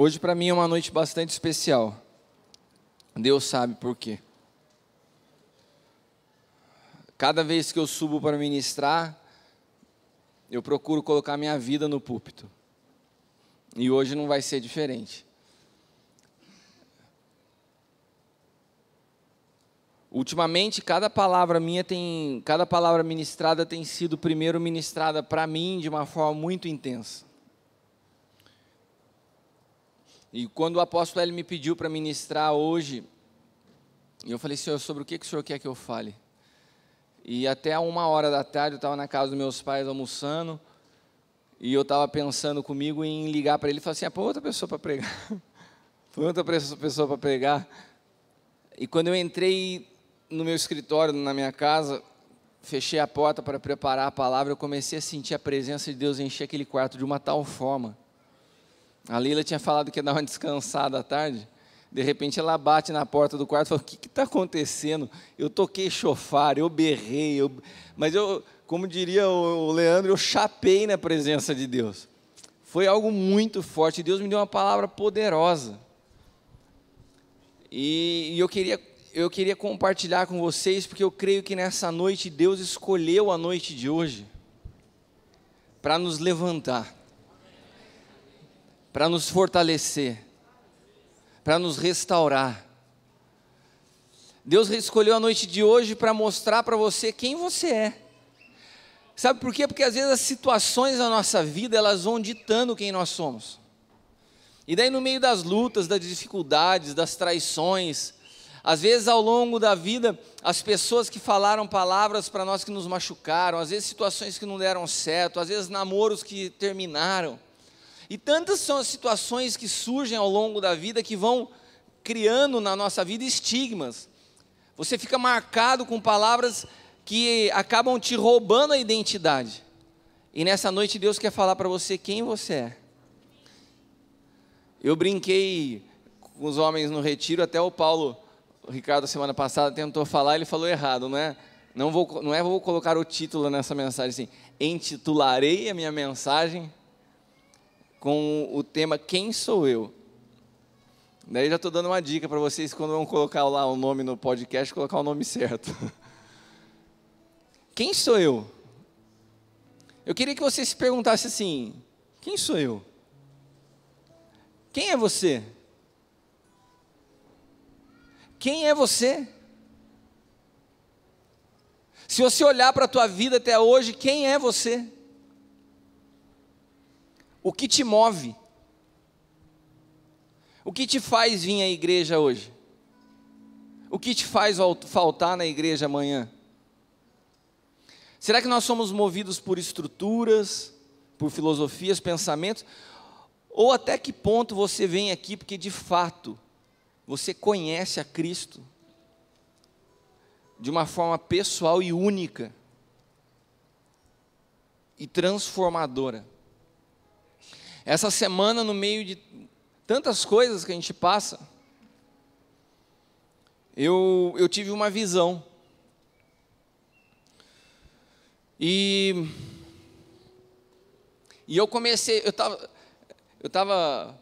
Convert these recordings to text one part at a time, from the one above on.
Hoje para mim é uma noite bastante especial. Deus sabe por quê. Cada vez que eu subo para ministrar, eu procuro colocar minha vida no púlpito. E hoje não vai ser diferente. Ultimamente, cada palavra ministrada tem sido primeiro ministrada para mim de uma forma muito intensa. E quando o apóstolo ele me pediu para ministrar hoje, eu falei, Senhor, sobre o que o Senhor quer que eu fale? E até 13h eu estava na casa dos meus pais almoçando, e eu estava pensando comigo em ligar para ele e falar assim, põe outra pessoa para pregar. Põe outra pessoa para pregar. E quando eu entrei no meu escritório, na minha casa, fechei a porta para preparar a palavra, eu comecei a sentir a presença de Deus encher aquele quarto de uma tal forma. A Leila tinha falado que ia dar uma descansada à tarde, de repente ela bate na porta do quarto e fala, o que está acontecendo? Eu toquei chofar, eu berrei, mas eu, como diria o Leandro, eu chapei na presença de Deus. Foi algo muito forte, Deus me deu uma palavra poderosa. E eu queria compartilhar com vocês, porque eu creio que nessa noite Deus escolheu a noite de hoje para nos levantar, para nos fortalecer, para nos restaurar. Deus escolheu a noite de hoje para mostrar para você quem você é. Sabe por quê? Porque às vezes as situações da nossa vida, elas vão ditando quem nós somos. E daí no meio das lutas, das dificuldades, das traições, às vezes ao longo da vida, as pessoas que falaram palavras para nós que nos machucaram, às vezes situações que não deram certo, às vezes namoros que terminaram. E tantas são as situações que surgem ao longo da vida que vão criando na nossa vida estigmas. Você fica marcado com palavras que acabam te roubando a identidade. E nessa noite Deus quer falar para você quem você é. Eu brinquei com os homens no retiro, até o Ricardo semana passada tentou falar, ele falou errado, não é? Vou colocar o título nessa mensagem assim, intitularei a minha mensagem com o tema Quem Sou Eu? Daí já estou dando uma dica para vocês, quando vão colocar lá o nome no podcast, colocar o nome certo. Quem sou eu? Eu queria que você se perguntasse assim, quem sou eu? Quem é você? Quem é você? Se você olhar para a tua vida até hoje, quem é você? O que te move? O que te faz vir à igreja hoje? O que te faz faltar na igreja amanhã? Será que nós somos movidos por estruturas, por filosofias, pensamentos? Ou até que ponto você vem aqui porque de fato você conhece a Cristo de uma forma pessoal e única e transformadora? Essa semana, no meio de tantas coisas que a gente passa, eu tive uma visão. E eu comecei, eu estava,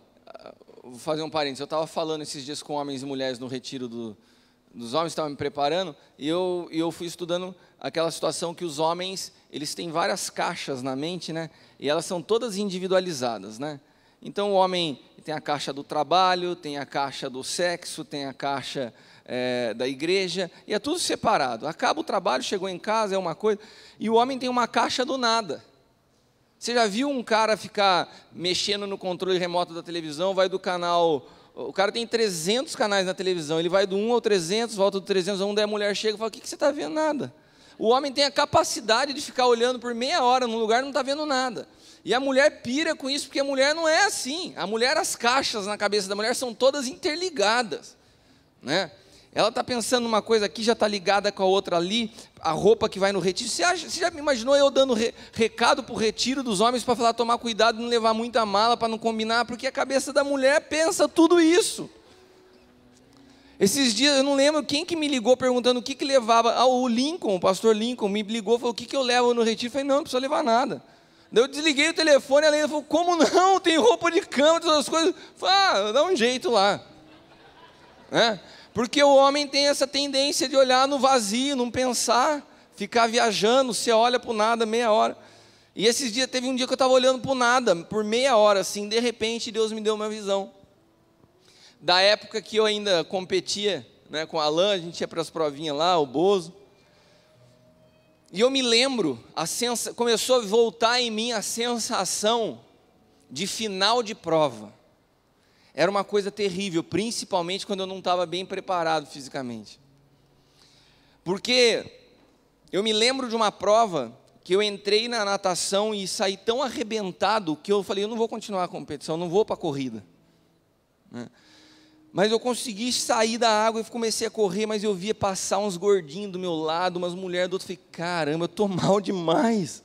vou fazer um parênteses, eu estava falando esses dias com homens e mulheres no retiro dos homens, estava me preparando, e eu fui estudando aquela situação que os homens, eles têm várias caixas na mente, né? E elas são todas individualizadas, né? Então o homem tem a caixa do trabalho, tem a caixa do sexo, tem a caixa da igreja, e é tudo separado. Acaba o trabalho, chegou em casa, é uma coisa, e o homem tem uma caixa do nada. Você já viu um cara ficar mexendo no controle remoto da televisão, vai do canal, o cara tem 300 canais na televisão, ele vai do 1 ao 300, volta do 300 a 1, daí a mulher chega e fala, o que você está vendo? Nada. O homem tem a capacidade de ficar olhando por meia hora num lugar e não está vendo nada. E a mulher pira com isso, porque a mulher não é assim. A mulher, as caixas na cabeça da mulher são todas interligadas, né? Ela está pensando numa coisa aqui, já está ligada com a outra ali, a roupa que vai no retiro. Você já me imaginou eu dando recado para o retiro dos homens para falar, tomar cuidado, não levar muita mala para não combinar, porque a cabeça da mulher pensa tudo isso. Esses dias, eu não lembro quem que me ligou perguntando o que levava. O Lincoln, o pastor Lincoln, me ligou e falou, o que eu levo no retiro? Eu falei, não precisa levar nada. Daí eu desliguei o telefone, ela falou, como não? Tem roupa de cama, todas as coisas. Eu falei, dá um jeito lá. Porque o homem tem essa tendência de olhar no vazio, não pensar, ficar viajando, você olha para o nada meia hora. E esses dias, teve um dia que eu estava olhando para o nada, por meia hora, assim, de repente Deus me deu uma visão. Da época que eu ainda competia, né, com a Alain, a gente ia para as provinhas lá, o Bozo. E eu me lembro, começou a voltar em mim a sensação de final de prova. Era uma coisa terrível, principalmente quando eu não estava bem preparado fisicamente. Porque eu me lembro de uma prova que eu entrei na natação e saí tão arrebentado que eu falei, eu não vou continuar a competição, eu não vou para a corrida. Mas eu consegui sair da água e comecei a correr, mas eu via passar uns gordinhos do meu lado, umas mulheres do outro, falei, caramba, eu estou mal demais.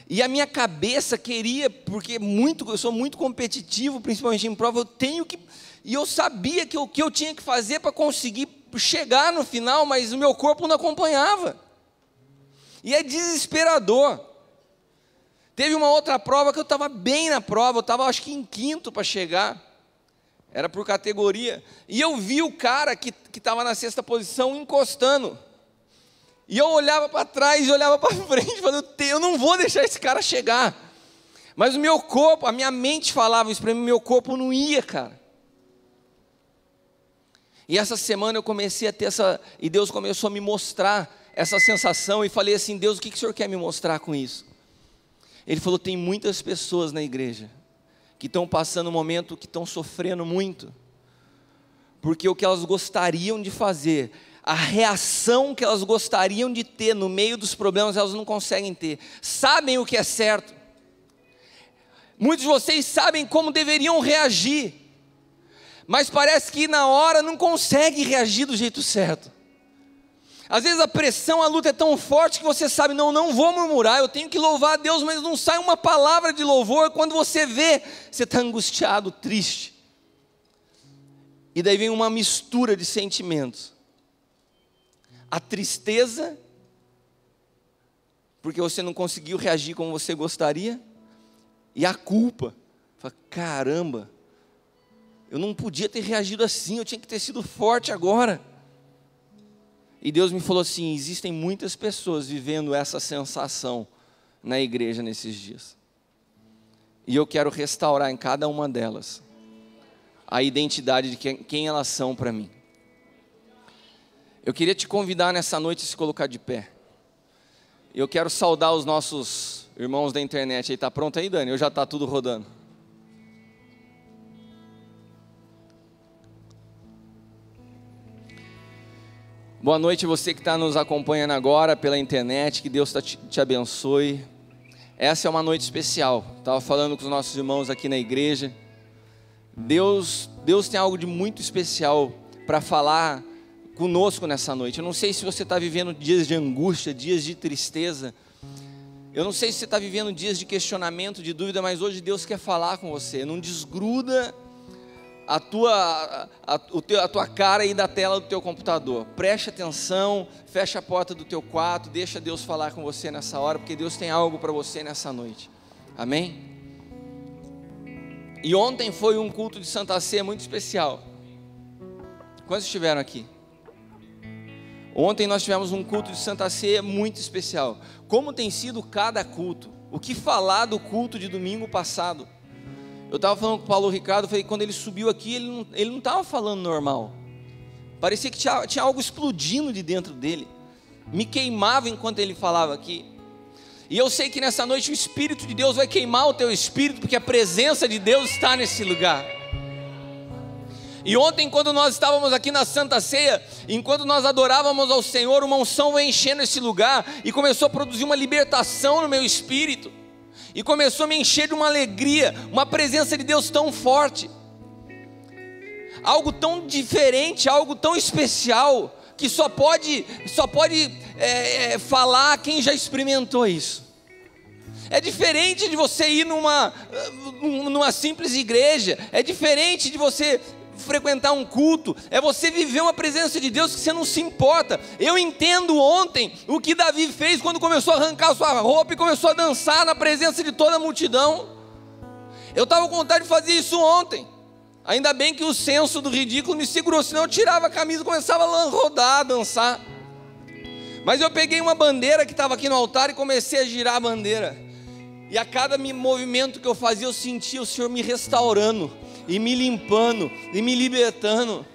E a minha cabeça queria, porque eu sou muito competitivo, principalmente em prova, e eu sabia que o que eu tinha que fazer para conseguir chegar no final, mas o meu corpo não acompanhava. E é desesperador. Teve uma outra prova que eu estava bem na prova, eu estava acho que em quinto para chegar, era por categoria, e eu vi o cara que estava na sexta posição encostando, e eu olhava para trás e olhava para frente, falando, eu não vou deixar esse cara chegar, mas o meu corpo, a minha mente falava isso para mim, meu corpo não ia, cara. E essa semana eu comecei a ter e Deus começou a me mostrar essa sensação, e falei assim, Deus, o que o Senhor quer me mostrar com isso? Ele falou, tem muitas pessoas na igreja, que estão passando um momento, que estão sofrendo muito, porque o que elas gostariam de fazer, a reação que elas gostariam de ter no meio dos problemas, elas não conseguem ter, sabem o que é certo, muitos de vocês sabem como deveriam reagir, mas parece que na hora não consegue reagir do jeito certo. Às vezes a pressão, a luta é tão forte que você sabe, não vou murmurar, eu tenho que louvar a Deus, mas não sai uma palavra de louvor. Quando você vê, você está angustiado, triste. E daí vem uma mistura de sentimentos. A tristeza, porque você não conseguiu reagir como você gostaria, e a culpa. Fala, caramba, eu não podia ter reagido assim, eu tinha que ter sido forte agora. E Deus me falou assim, existem muitas pessoas vivendo essa sensação na igreja nesses dias. E eu quero restaurar em cada uma delas a identidade de quem elas são para mim. Eu queria te convidar nessa noite a se colocar de pé. Eu quero saudar os nossos irmãos da internet. Aí, tá pronto aí, Dani? Ou já está tudo rodando? Boa noite você que está nos acompanhando agora pela internet, que Deus te abençoe. Essa é uma noite especial, estava falando com os nossos irmãos aqui na igreja. Deus tem algo de muito especial para falar conosco nessa noite. Eu não sei se você está vivendo dias de angústia, dias de tristeza. Eu não sei se você está vivendo dias de questionamento, de dúvida, mas hoje Deus quer falar com você. Não desgruda a tua cara aí da tela do teu computador. Preste atenção, fecha a porta do teu quarto, deixa Deus falar com você nessa hora, porque Deus tem algo para você nessa noite. Amém? E ontem foi um culto de Santa Ceia muito especial. Quantos estiveram aqui? Ontem nós tivemos um culto de Santa Ceia muito especial. Como tem sido cada culto? O que falar do culto de domingo passado? Eu estava falando com o Paulo Ricardo, falei, quando ele subiu aqui, ele não estava falando normal. Parecia que tinha algo explodindo de dentro dele. Me queimava enquanto ele falava aqui. E eu sei que nessa noite o Espírito de Deus vai queimar o teu espírito, porque a presença de Deus está nesse lugar. E ontem, quando nós estávamos aqui na Santa Ceia, enquanto nós adorávamos ao Senhor, uma unção veio enchendo esse lugar e começou a produzir uma libertação no meu espírito. E começou a me encher de uma alegria, uma presença de Deus tão forte. Algo tão diferente, algo tão especial, que só pode falar quem já experimentou isso. É diferente de você ir numa simples igreja, é diferente de você frequentar um culto, é você viver uma presença de Deus que você não se importa. Eu entendo ontem o que Davi fez quando começou a arrancar sua roupa e começou a dançar na presença de toda a multidão. Eu estava com vontade de fazer isso ontem. Ainda bem que o senso do ridículo me segurou, senão eu tirava a camisa e começava a rodar, a dançar. Mas eu peguei uma bandeira que estava aqui no altar e comecei a girar a bandeira. E a cada movimento que eu fazia, eu sentia o Senhor me restaurando, e me limpando, e me libertando.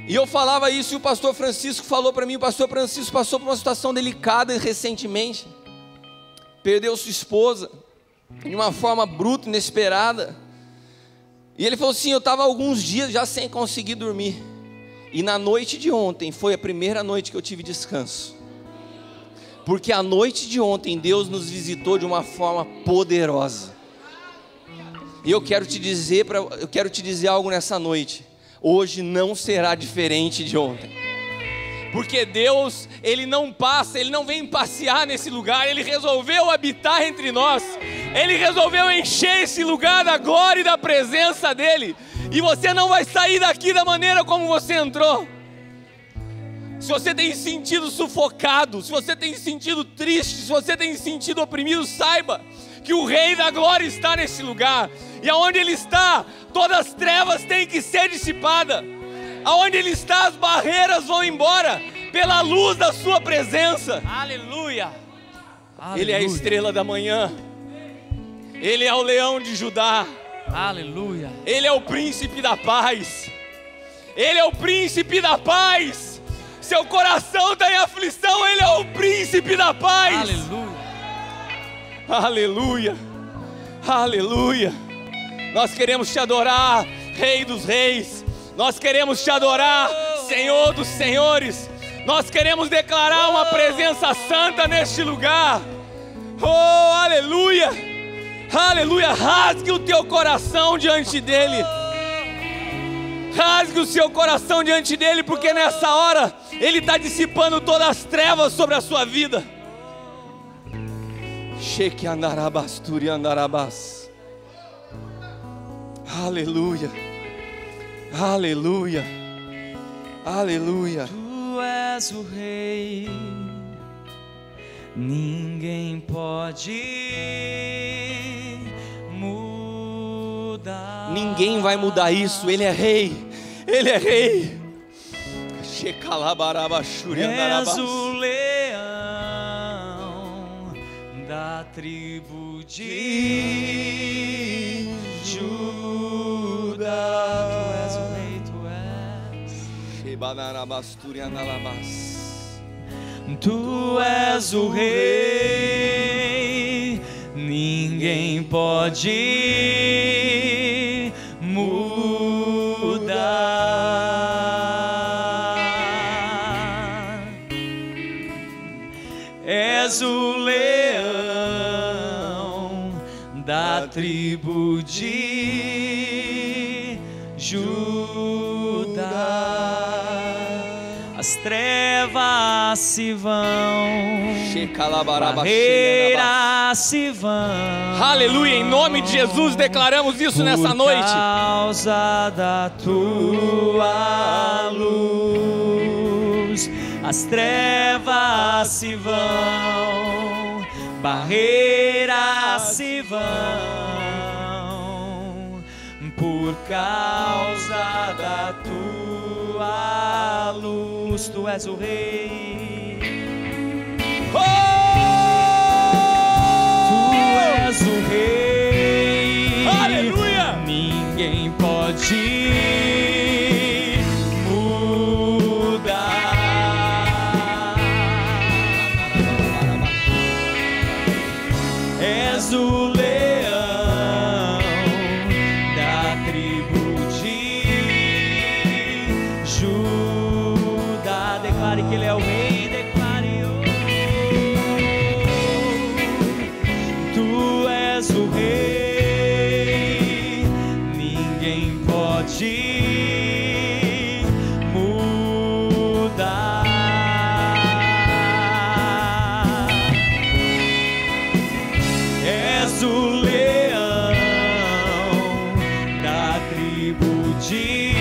E eu falava isso, e o pastor Francisco falou para mim. O pastor Francisco passou por uma situação delicada recentemente. Perdeu sua esposa de uma forma bruta, inesperada. E ele falou assim: eu estava alguns dias já sem conseguir dormir. E na noite de ontem foi a primeira noite que eu tive descanso. Porque a noite de ontem Deus nos visitou de uma forma poderosa. E eu quero te dizer algo nessa noite. Hoje não será diferente de ontem. Porque Deus, Ele não passa, Ele não vem passear nesse lugar. Ele resolveu habitar entre nós. Ele resolveu encher esse lugar da glória e da presença dEle. E você não vai sair daqui da maneira como você entrou. Se você tem sentido sufocado, se você tem sentido triste, se você tem sentido oprimido, saiba que o Rei da Glória está nesse lugar. E aonde Ele está, todas as trevas têm que ser dissipadas. Aonde Ele está, as barreiras vão embora pela luz da sua presença. Aleluia! Ele é a estrela da manhã. Ele é o leão de Judá. Aleluia! Ele é o príncipe da paz. Ele é o príncipe da paz. Seu coração está em aflição, Ele é o príncipe da paz. Aleluia! Aleluia! Aleluia! Nós queremos te adorar, Rei dos Reis. Nós queremos te adorar, Senhor dos Senhores. Nós queremos declarar uma presença santa neste lugar. Oh, aleluia! Aleluia! Rasgue o teu coração diante dEle. Rasgue o seu coração diante dEle, porque nessa hora Ele está dissipando todas as trevas sobre a sua vida. Cheque andarabasturi andarabas. Aleluia. Aleluia. Aleluia. Tu és o Rei, ninguém pode mudar. Ninguém vai mudar isso. Ele é Rei. Ele é Rei. És o leão da tribo de Judá. Tu és o Rei, tu és. Tu és o Rei, ninguém pode mudar. És o leão da tribo de Judá. As trevas se vão, barreiras se vão. Aleluia, em nome de Jesus declaramos isso nessa noite. Por causa da tua luz, as trevas se vão, barreiras se vão. Por causa da tua luz, tu és o Rei. Oh! Tu és o Rei. Aleluia! Ninguém pode mudar. És o leão da tribo de Judá. Declare que Ele é o Rei. Declare, tu és o Rei. Ninguém pode mudar. És o leão da tribo de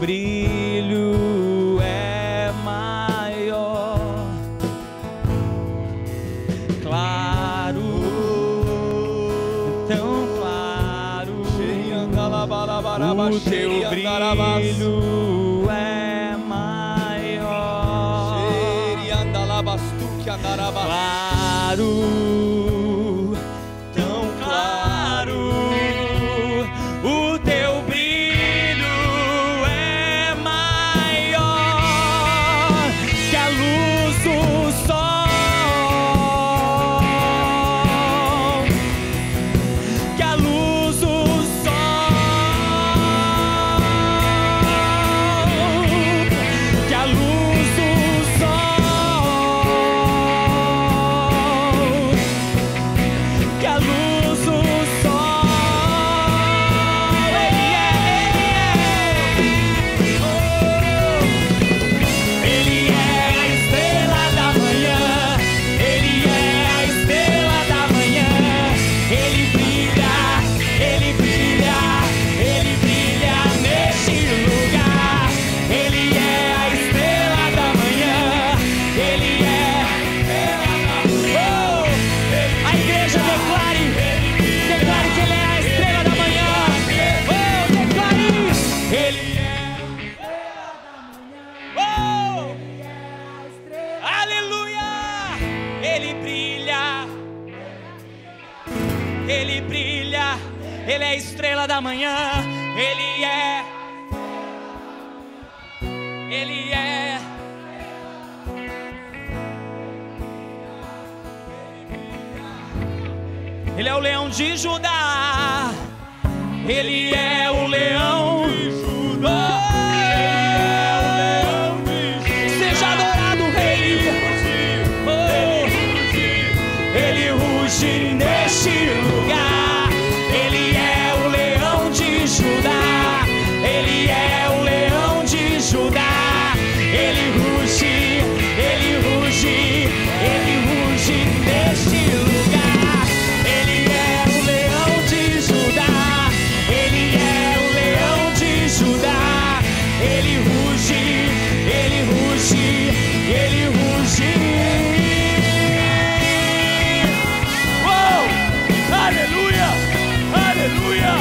brilho é maior, claro, tão claro. O teu brilho é maior, claro, tão claro. O teu brilho é maior que a luz do sol, que a luz do sol, que a luz do sol, que a luz do sol. Ele é a estrela da manhã, ele é a estrela da manhã. Ele brilha, ele brilha, ele brilha neste lugar. Ele é a estrela da manhã, ele é a igreja declare que ele é a estrela da manhã. Declare, ele é aleluia! Ele brilha, ele brilha, ele é a estrela da manhã, ele é. Ele é o leão de Judá, ele é o leão de Judá. Seja adorado, Rei. Ele ruge neste lugar. Ele é o leão de Judá. Ele é o leão de Judá. Ele ruge, ele ruge, ele ruge neste lugar. Ele é o leão de Judá. Ele é o leão de Judá. Ele ruge, ele ruge, ele ruge. Uou! Aleluia! Aleluia!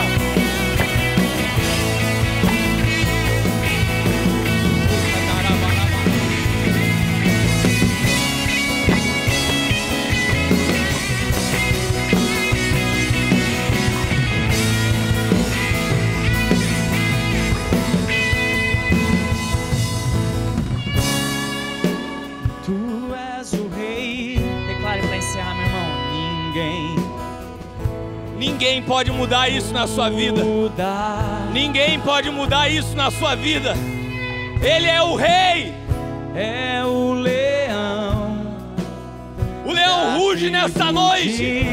Tu és o Rei. Declare para encerrar, meu irmão. Ninguém pode mudar isso na sua vida. Ninguém pode mudar isso na sua vida. Ele é o Rei. É o leão. O leão ruge nessa noite.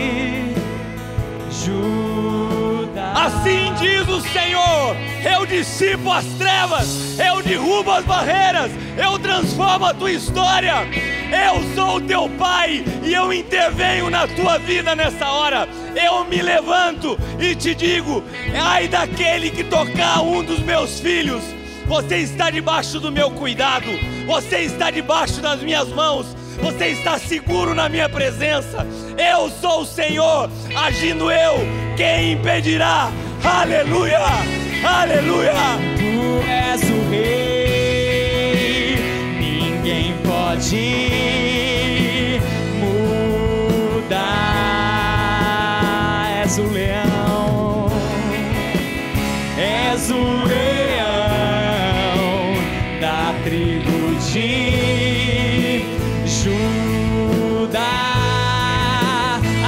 Assim diz o Senhor: eu dissipo as trevas, eu derrubo as barreiras, eu transformo a tua história. Eu sou o teu pai e eu intervenho na tua vida nessa hora. Eu me levanto e te digo: ai daquele que tocar um dos meus filhos. Você está debaixo do meu cuidado, você está debaixo das minhas mãos, você está seguro na minha presença. Eu sou o Senhor, agindo eu, quem impedirá? Aleluia, aleluia. Tu és o Rei, ninguém pode mudar. És o leão, és o leão da tribo de Judá.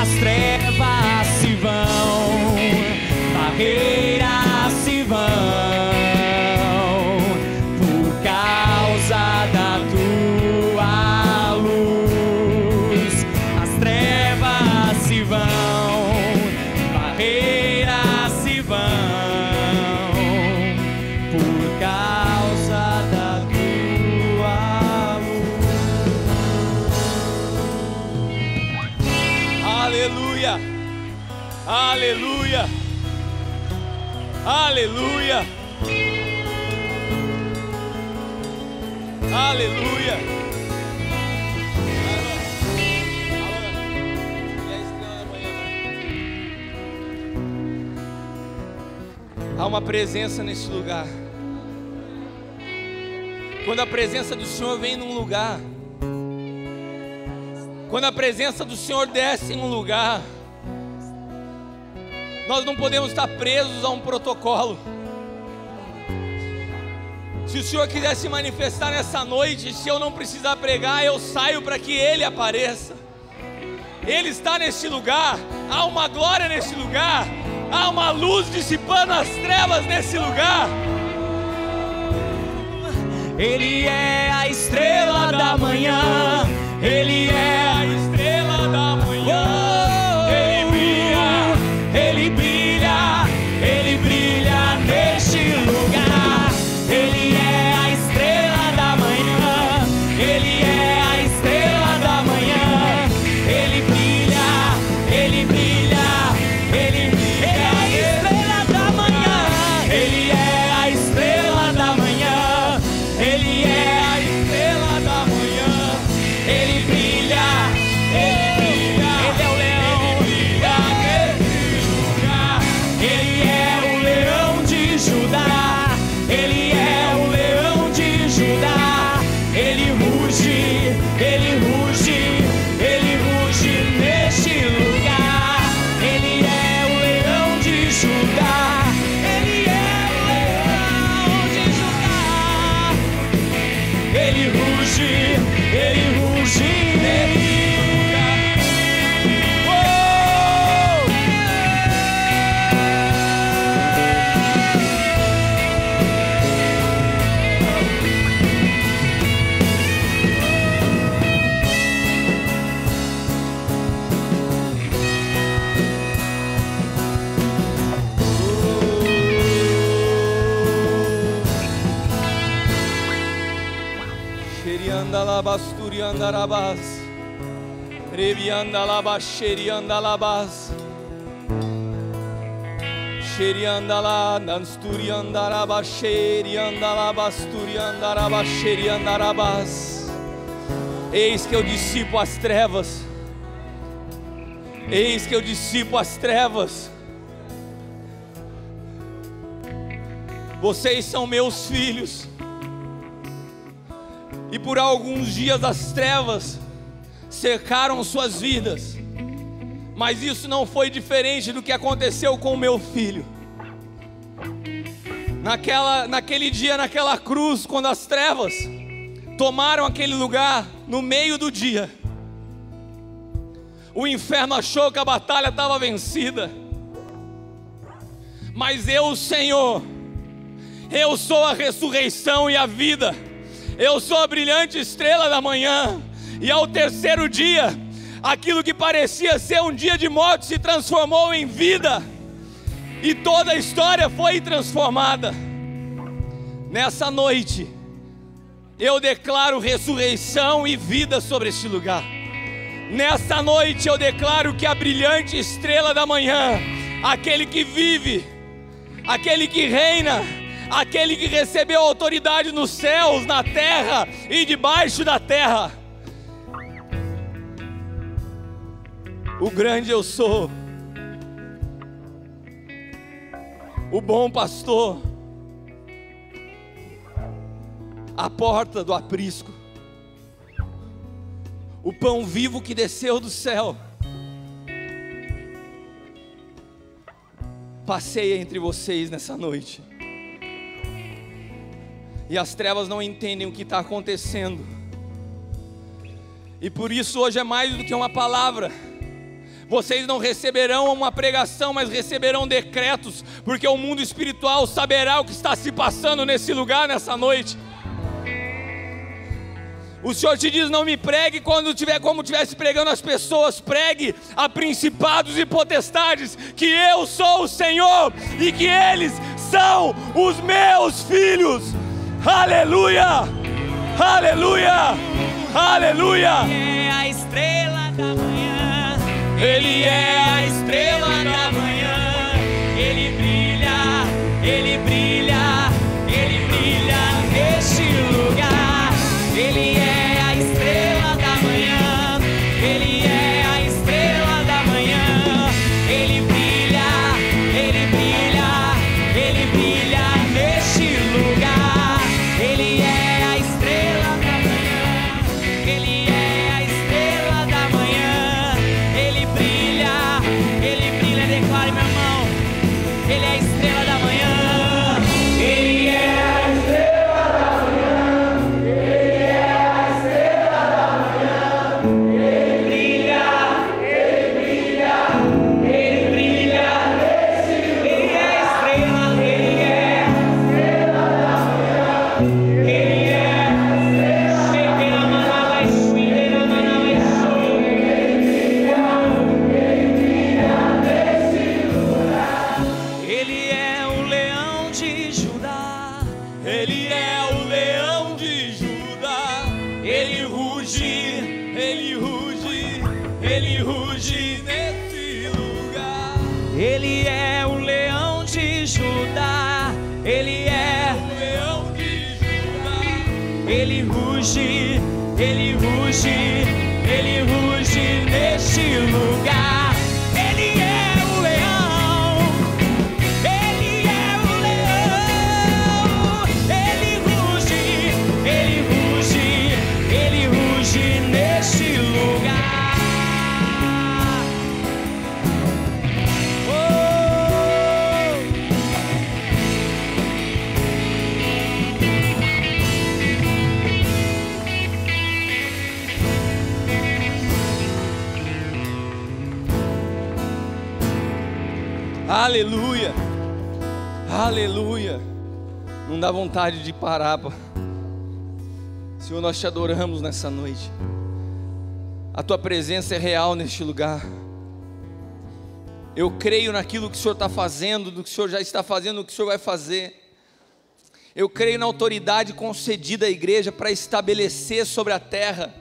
As trevas se vão, barreiras se vão, por causa da tua luz. As trevas se vão, barreiras se vão, por causa da tua luz. Aleluia, aleluia, aleluia. Aleluia. Há uma presença nesse lugar. Quando a presença do Senhor vem num lugar, quando a presença do Senhor desce em um lugar, nós não podemos estar presos a um protocolo. Se o Senhor quiser se manifestar nessa noite, se eu não precisar pregar, eu saio para que Ele apareça. Ele está neste lugar, há uma glória neste lugar, há uma luz dissipando as trevas nesse lugar. Ele é a estrela da manhã, Ele é a estrela da manhã. Ele brilha, Ele brilha neste lugar. Ele é a estrela da manhã, Ele é a estrela da manhã. Ele brilha, Ele brilha, Ele é a estrela da manhã. Ele é a estrela da manhã, Ele é a estrela da manhã. Ele brilha, Ele brilha, Ele é o leão, Ele brilha nesse lugar. Ele é o leão de Judá, Ele é o leão de Judá. Ele ruge, Ele ruge, Ele ruge neste lugar. Ele é o leão de Judá, Ele é o leão de Judá. Ele ruge, Ele ruge neste lugar. Xeriandalabasturiandarabas, Rebiandalabaxeriandalabas, Xeriandala, Nansturiandarabaxeriandalabasturiandarabaxeriandarabas. Eis que eu dissipo as trevas, eis que eu dissipo as trevas. Vocês são meus filhos. E por alguns dias as trevas cercaram suas vidas, mas isso não foi diferente do que aconteceu com o meu filho. Naquele dia, naquela cruz, quando as trevas tomaram aquele lugar no meio do dia, o inferno achou que a batalha estava vencida. Mas eu, Senhor, eu sou a ressurreição e a vida. Eu sou a brilhante estrela da manhã. E ao terceiro dia, aquilo que parecia ser um dia de morte se transformou em vida, e toda a história foi transformada. Nessa noite, eu declaro ressurreição e vida sobre este lugar. Nessa noite eu declaro que a brilhante estrela da manhã, aquele que vive, aquele que reina, aquele que recebeu autoridade nos céus, na terra e debaixo da terra, o grande eu sou, o bom pastor, a porta do aprisco, o pão vivo que desceu do céu, passeia entre vocês nessa noite. E as trevas não entendem o que está acontecendo. E por isso hoje é mais do que uma palavra. Vocês não receberão uma pregação, mas receberão decretos, porque o mundo espiritual saberá o que está se passando nesse lugar nessa noite. O Senhor te diz: não me pregue quando tiver como estivesse pregando as pessoas, pregue a principados e potestades, que eu sou o Senhor e que eles são os meus filhos. Aleluia, aleluia, aleluia. Ele é a estrela da manhã, Ele é a estrela da manhã. Ele brilha, Ele brilha, Ele brilha neste lugar. Ele é o leão de Judá. Ele ruge, ele ruge, ele ruge nesse lugar. Ele é o leão de Judá. Ele é O leão de Judá. Ele ruge, ele ruge, ele ruge neste lugar. Ele é o leão, ele é o leão. Ele ruge, ele ruge, ele ruge neste lugar. Oh. Aleluia, aleluia. Não dá vontade de parar. Senhor, nós te adoramos nessa noite. A tua presença é real neste lugar. Eu creio naquilo que o Senhor está fazendo, do que o Senhor já está fazendo, do que o Senhor vai fazer. Eu creio na autoridade concedida à igreja para estabelecer sobre a terra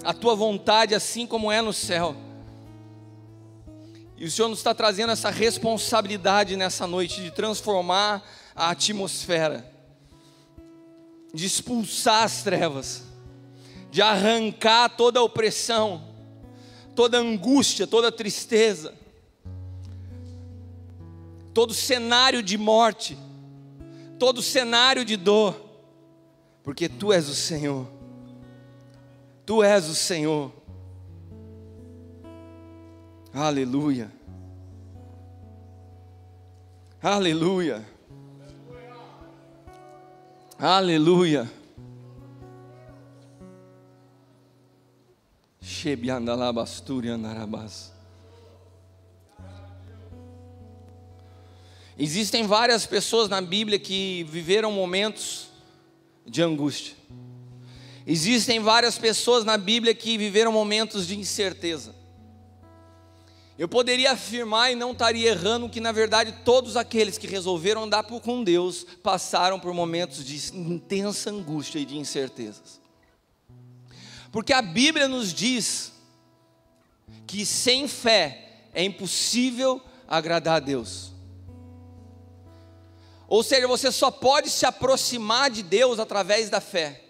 a tua vontade, assim como é no céu. E o Senhor nos está trazendo essa responsabilidade nessa noite de transformar a atmosfera, de expulsar as trevas, de arrancar toda a opressão, toda a angústia, toda a tristeza, todo cenário de morte, todo cenário de dor, porque Tu és o Senhor, Tu és o Senhor. Aleluia, aleluia, aleluia. Existem várias pessoas na Bíblia que viveram momentos de angústia. Existem várias pessoas na Bíblia que viveram momentos de incerteza. Eu poderia afirmar, e não estaria errando, que na verdade todos aqueles que resolveram andar com Deus passaram por momentos de intensa angústia e de incertezas. Porque a Bíblia nos diz que sem fé é impossível agradar a Deus. Ou seja, você só pode se aproximar de Deus através da fé.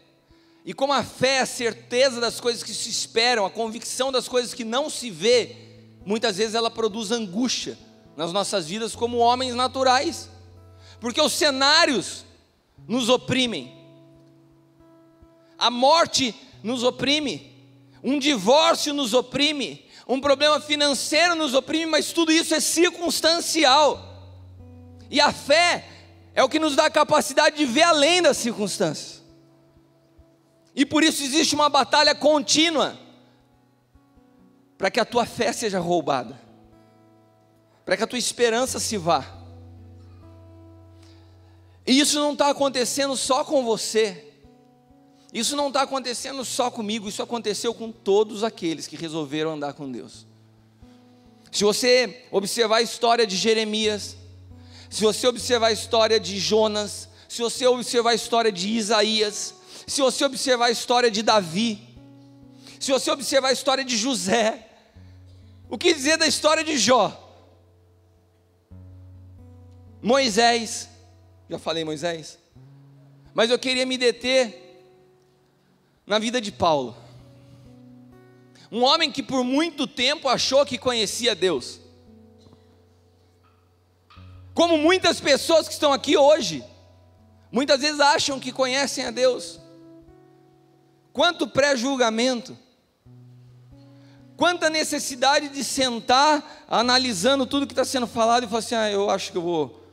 E como a fé é a certeza das coisas que se esperam, a convicção das coisas que não se vê, muitas vezes ela produz angústia nas nossas vidas como homens naturais, porque os cenários nos oprimem, a morte nos oprime, um divórcio nos oprime, um problema financeiro nos oprime, mas tudo isso é circunstancial, e a fé é o que nos dá a capacidade de ver além das circunstâncias, e por isso existe uma batalha contínua, para que a tua fé seja roubada, para que a tua esperança se vá. E isso não está acontecendo só com você, isso não está acontecendo só comigo, isso aconteceu com todos aqueles que resolveram andar com Deus. Se você observar a história de Jeremias, se você observar a história de Jonas, se você observar a história de Isaías, se você observar a história de Davi, se você observar a história de José, o que dizer da história de Jó? Moisés, já falei Moisés, mas eu queria me deter na vida de Paulo, um homem que por muito tempo achou que conhecia Deus, como muitas pessoas que estão aqui hoje, muitas vezes acham que conhecem a Deus. Quanto pré-julgamento, quanta necessidade de sentar analisando tudo que está sendo falado e falar assim, eu acho que eu vou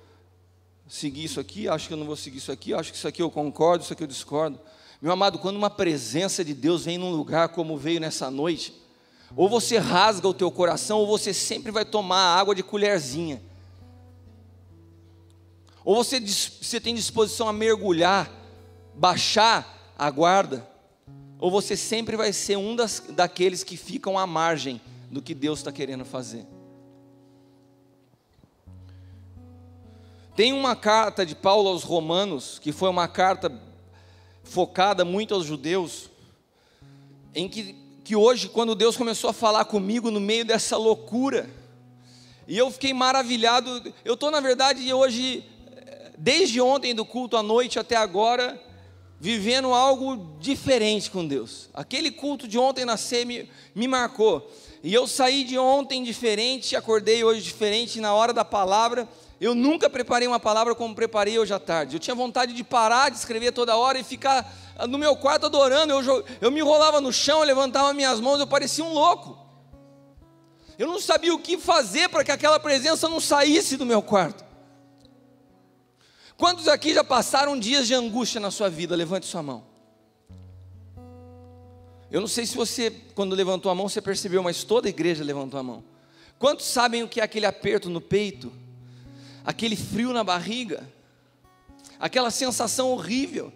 seguir isso aqui, acho que eu não vou seguir isso aqui, acho que isso aqui eu concordo, isso aqui eu discordo. Meu amado, quando uma presença de Deus vem num lugar como veio nessa noite, ou você rasga o teu coração, ou você sempre vai tomar água de colherzinha, ou você tem disposição a mergulhar, baixar a guarda, ou você sempre vai ser um daqueles que ficam à margem do que Deus está querendo fazer. Tem uma carta de Paulo aos Romanos, que foi uma carta focada muito aos judeus, em que hoje, quando Deus começou a falar comigo no meio dessa loucura, e eu fiquei maravilhado. Eu estou, na verdade, hoje, desde ontem do culto à noite até agora, vivendo algo diferente com Deus. Aquele culto de ontem na C me marcou, e eu saí de ontem diferente, acordei hoje diferente. Na hora da palavra, eu nunca preparei uma palavra como preparei hoje à tarde. Eu tinha vontade de parar de escrever toda hora e ficar no meu quarto adorando. Eu me enrolava no chão, eu levantava minhas mãos, eu parecia um louco. Eu não sabia o que fazer para que aquela presença não saísse do meu quarto. Quantos aqui já passaram dias de angústia na sua vida? Levante sua mão. Eu não sei se você, quando levantou a mão, você percebeu, mas toda a igreja levantou a mão. Quantos sabem o que é aquele aperto no peito? Aquele frio na barriga? Aquela sensação horrível,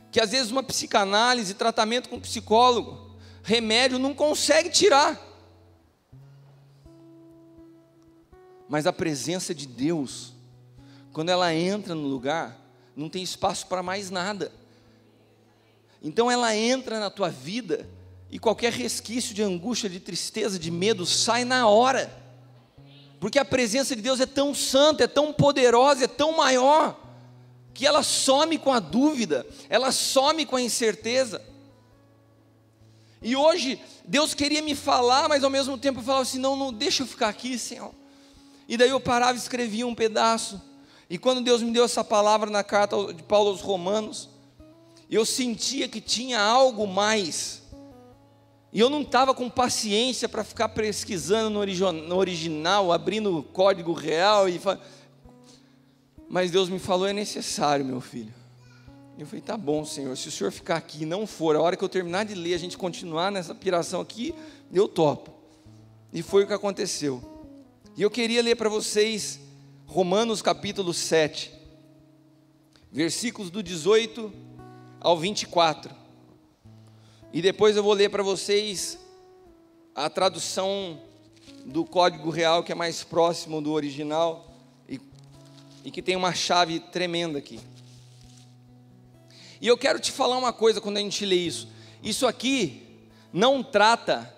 que às vezes uma psicanálise, tratamento com psicólogo, remédio não consegue tirar. Mas a presença de Deus, quando ela entra no lugar, não tem espaço para mais nada. Então ela entra na tua vida, e qualquer resquício de angústia, de tristeza, de medo, sai na hora. Porque a presença de Deus é tão santa, é tão poderosa, é tão maior, que ela some com a dúvida, ela some com a incerteza. E hoje, Deus queria me falar, mas ao mesmo tempo eu falava assim, não deixa eu ficar aqui, Senhor. E daí eu parava e escrevia um pedaço. E quando Deus me deu essa palavra na carta de Paulo aos Romanos, eu sentia que tinha algo mais. E eu não estava com paciência para ficar pesquisando no original, abrindo o código real. Mas Deus me falou, é necessário, meu filho. Eu falei, tá bom, Senhor, se o Senhor ficar aqui e não for, a hora que eu terminar de ler, a gente continuar nessa piração aqui, eu topo. E foi o que aconteceu. E eu queria ler para vocês Romanos capítulo 7, versículos do 18 ao 24. E depois eu vou ler para vocês a tradução do código real, que é mais próximo do original, e que tem uma chave tremenda aqui. E eu quero te falar uma coisa quando a gente lê isso. Isso aqui não trata,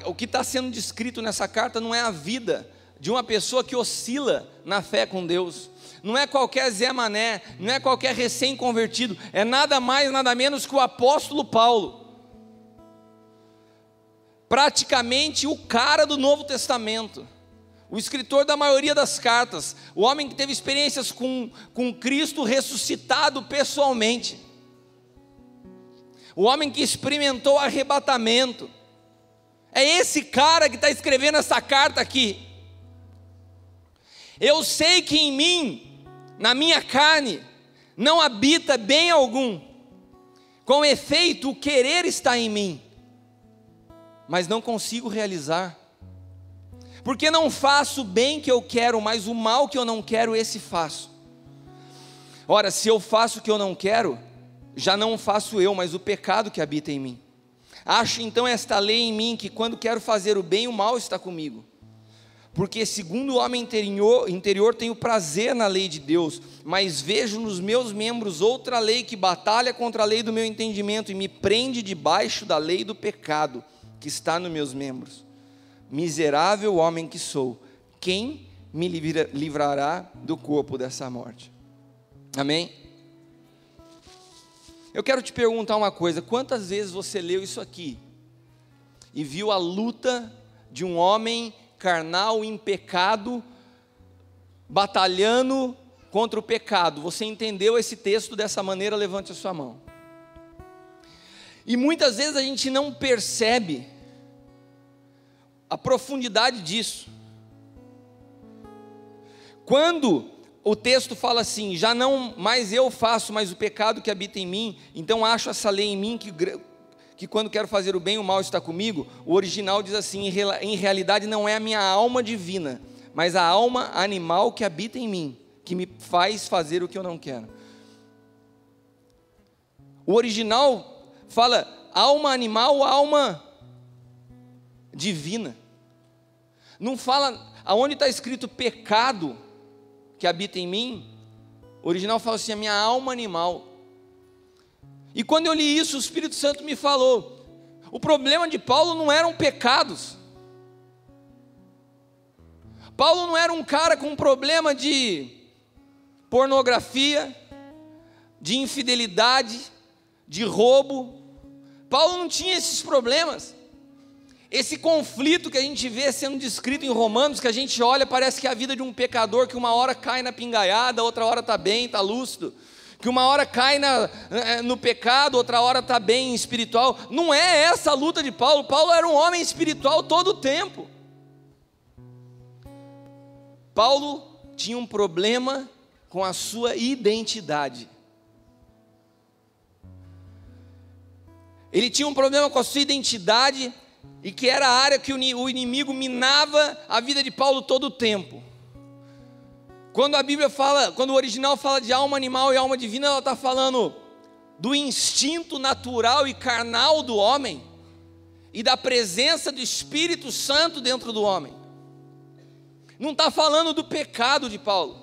o que está sendo descrito nessa carta não é a vida de uma pessoa que oscila na fé com Deus. Não é qualquer Zé Mané, não é qualquer recém-convertido, é nada mais, nada menos que o apóstolo Paulo. Praticamente o cara do Novo Testamento, o escritor da maioria das cartas, o homem que teve experiências com Cristo ressuscitado pessoalmente, o homem que experimentou arrebatamento. É esse cara que está escrevendo essa carta aqui. Eu sei que em mim, na minha carne, não habita bem algum. Com efeito, o querer está em mim, mas não consigo realizar. Porque não faço o bem que eu quero, mas o mal que eu não quero, esse faço. Ora, se eu faço o que eu não quero, já não faço eu, mas o pecado que habita em mim. Acho então esta lei em mim, que quando quero fazer o bem, o mal está comigo. Porque segundo o homem interior tenho prazer na lei de Deus, mas vejo nos meus membros outra lei que batalha contra a lei do meu entendimento e me prende debaixo da lei do pecado que está nos meus membros. Miserável homem que sou, quem me livrará do corpo dessa morte? Amém? Eu quero te perguntar uma coisa, quantas vezes você leu isso aqui e viu a luta de um homem carnal em pecado, batalhando contra o pecado? Você entendeu esse texto dessa maneira? Levante a sua mão. E muitas vezes a gente não percebe a profundidade disso. Quando o texto fala assim, já não mais eu faço, mas o pecado que habita em mim, então acho essa lei em mim, que quando quero fazer o bem, o mal está comigo. O original diz assim, em realidade não é a minha alma divina, mas a alma animal que habita em mim, que me faz fazer o que eu não quero. O original fala alma animal, alma divina. Não fala, aonde está escrito pecado, que habita em mim, o original fala assim, a minha alma animal. E quando eu li isso, o Espírito Santo me falou, o problema de Paulo não eram pecados. Paulo não era um cara com problema de pornografia, de infidelidade, de roubo. Paulo não tinha esses problemas. Esse conflito que a gente vê sendo descrito em Romanos, que a gente olha, parece que é a vida de um pecador que uma hora cai na pingaiada, outra hora está bem, está lúcido. Que uma hora cai no pecado, outra hora está bem espiritual. Não é essa a luta de Paulo. Paulo era um homem espiritual todo o tempo. Paulo tinha um problema com a sua identidade. Ele tinha um problema com a sua identidade, e que era a área que o inimigo minava a vida de Paulo todo o tempo. Quando a Bíblia fala, quando o original fala de alma animal e alma divina, ela está falando do instinto natural e carnal do homem, e da presença do Espírito Santo dentro do homem. Não está falando do pecado de Paulo.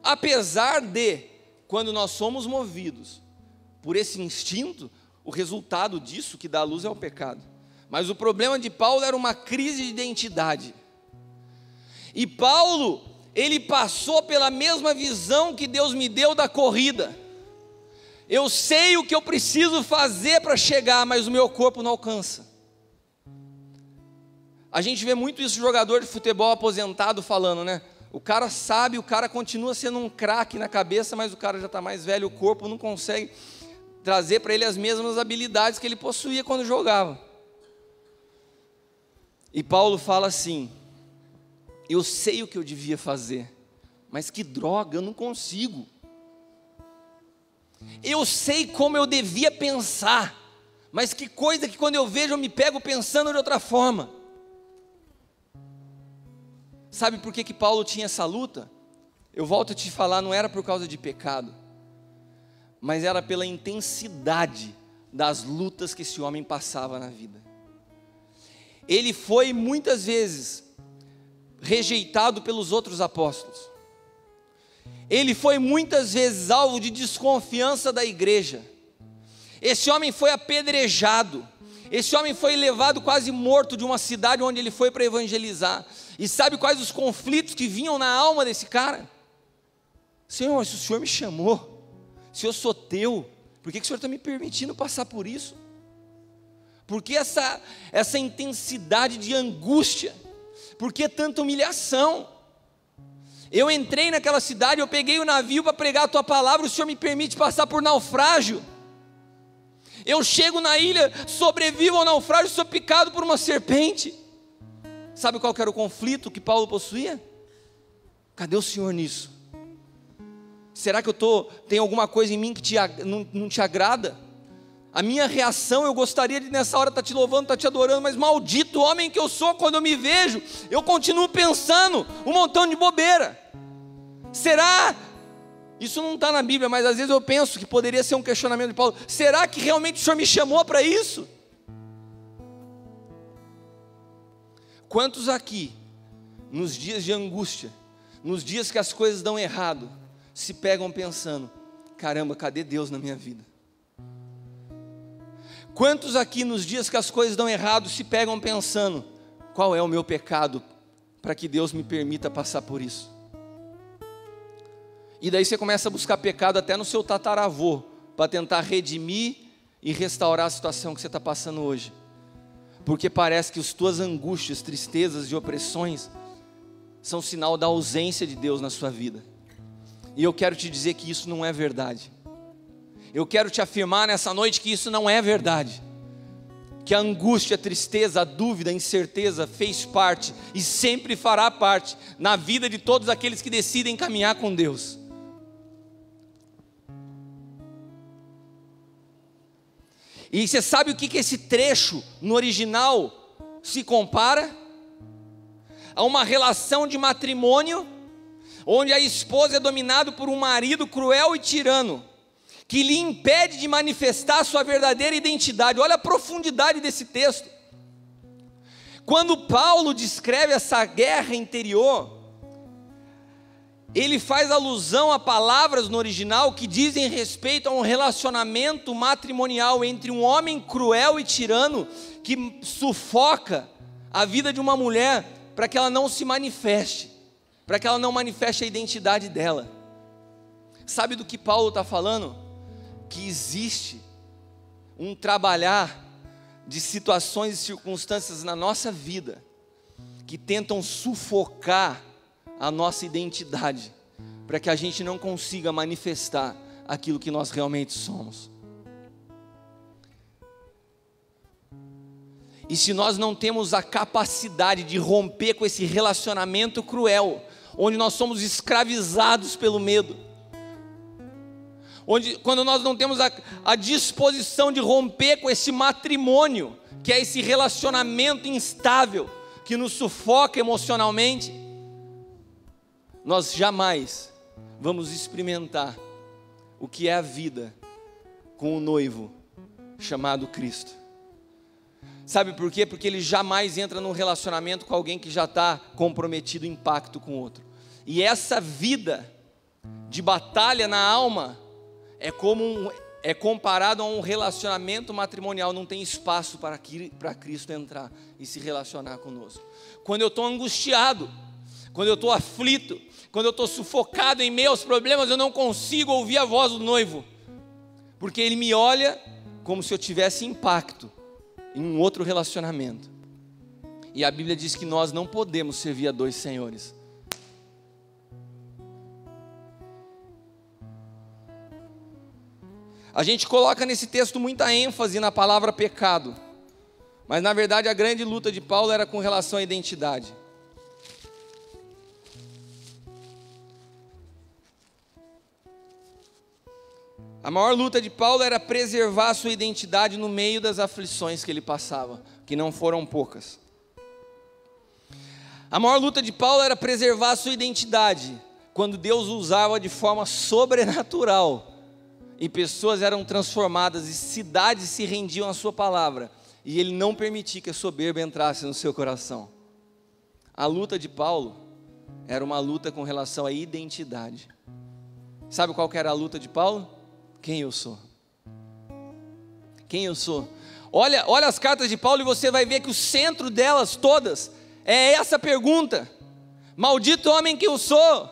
Apesar de, quando nós somos movidos por esse instinto, o resultado disso que dá luz é o pecado. Mas o problema de Paulo era uma crise de identidade. E Paulo, ele passou pela mesma visão que Deus me deu da corrida. Eu sei o que eu preciso fazer para chegar, mas o meu corpo não alcança. A gente vê muito isso, jogador de futebol aposentado falando, né? O cara sabe, o cara continua sendo um craque na cabeça, mas o cara já está mais velho, o corpo não consegue trazer para ele as mesmas habilidades que ele possuía quando jogava. E Paulo fala assim, eu sei o que eu devia fazer, mas que droga, eu não consigo. Eu sei como eu devia pensar, mas que coisa que quando eu vejo eu me pego pensando de outra forma. Sabe por que Paulo tinha essa luta? Eu volto a te falar, não era por causa de pecado, mas era pela intensidade das lutas que esse homem passava na vida. Ele foi muitas vezes rejeitado pelos outros apóstolos. Ele foi muitas vezes alvo de desconfiança da igreja. Esse homem foi apedrejado. Esse homem foi levado quase morto de uma cidade onde ele foi para evangelizar. E sabe quais os conflitos que vinham na alma desse cara? Senhor, se o Senhor me chamou, se eu sou teu, por que o Senhor está me permitindo passar por isso? Por que essa intensidade de angústia? Por que tanta humilhação? Eu entrei naquela cidade, eu peguei o navio para pregar a tua palavra, o Senhor me permite passar por naufrágio. Eu chego na ilha, sobrevivo ao naufrágio, sou picado por uma serpente. Sabe qual que era o conflito que Paulo possuía? Cadê o Senhor nisso? Será que tem alguma coisa em mim que não te agrada? A minha reação, eu gostaria de nessa hora estar te louvando, estar te adorando, mas maldito homem que eu sou, quando eu me vejo, eu continuo pensando um montão de bobeira. Será? Isso não está na Bíblia, mas às vezes eu penso que poderia ser um questionamento de Paulo. Será que realmente o Senhor me chamou para isso? Quantos aqui, nos dias de angústia, nos dias que as coisas dão errado, se pegam pensando, caramba, cadê Deus na minha vida? Quantos aqui nos dias que as coisas dão errado se pegam pensando, qual é o meu pecado para que Deus me permita passar por isso? E daí você começa a buscar pecado até no seu tataravô, para tentar redimir e restaurar a situação que você está passando hoje. Porque parece que as tuas angústias, tristezas e opressões são sinal da ausência de Deus na sua vida. E eu quero te dizer que isso não é verdade. Eu quero te afirmar nessa noite que isso não é verdade. Que a angústia, a tristeza, a dúvida, a incerteza fez parte e sempre fará parte na vida de todos aqueles que decidem caminhar com Deus. E você sabe o que esse trecho no original se compara? A uma relação de matrimônio, onde a esposa é dominada por um marido cruel e tirano, que lhe impede de manifestar a sua verdadeira identidade. Olha a profundidade desse texto. Quando Paulo descreve essa guerra interior, ele faz alusão a palavras no original que dizem respeito a um relacionamento matrimonial entre um homem cruel e tirano que sufoca a vida de uma mulher para que ela não se manifeste, para que ela não manifeste a identidade dela. Sabe do que Paulo está falando? Que existe um trabalhar de situações e circunstâncias na nossa vida que tentam sufocar a nossa identidade, para que a gente não consiga manifestar aquilo que nós realmente somos. E se nós não temos a capacidade de romper com esse relacionamento cruel, onde nós somos escravizados pelo medo, quando nós não temos a disposição de romper com esse matrimônio, que é esse relacionamento instável, que nos sufoca emocionalmente, nós jamais vamos experimentar o que é a vida com o noivo chamado Cristo. Sabe por quê? Porque ele jamais entra num relacionamento com alguém que já está comprometido em pacto com outro. E essa vida de batalha na alma é comparado a um relacionamento matrimonial. Não tem espaço para Cristo entrar e se relacionar conosco. Quando eu estou angustiado, quando eu estou aflito, quando eu estou sufocado em meio aos problemas, eu não consigo ouvir a voz do noivo, porque ele me olha como se eu tivesse impacto em um outro relacionamento. E a Bíblia diz que nós não podemos servir a dois senhores. A gente coloca nesse texto muita ênfase na palavra pecado, mas na verdade a grande luta de Paulo era com relação à identidade. A maior luta de Paulo era preservar a sua identidade no meio das aflições que ele passava, que não foram poucas. A maior luta de Paulo era preservar a sua identidade, quando Deus o usava de forma sobrenatural, e pessoas eram transformadas, e cidades se rendiam à sua palavra, e ele não permitia que a soberba entrasse no seu coração. A luta de Paulo era uma luta com relação à identidade. Sabe qual que era a luta de Paulo? Quem eu sou? Quem eu sou? Olha as cartas de Paulo e você vai ver que o centro delas todas é essa pergunta: maldito homem que eu sou,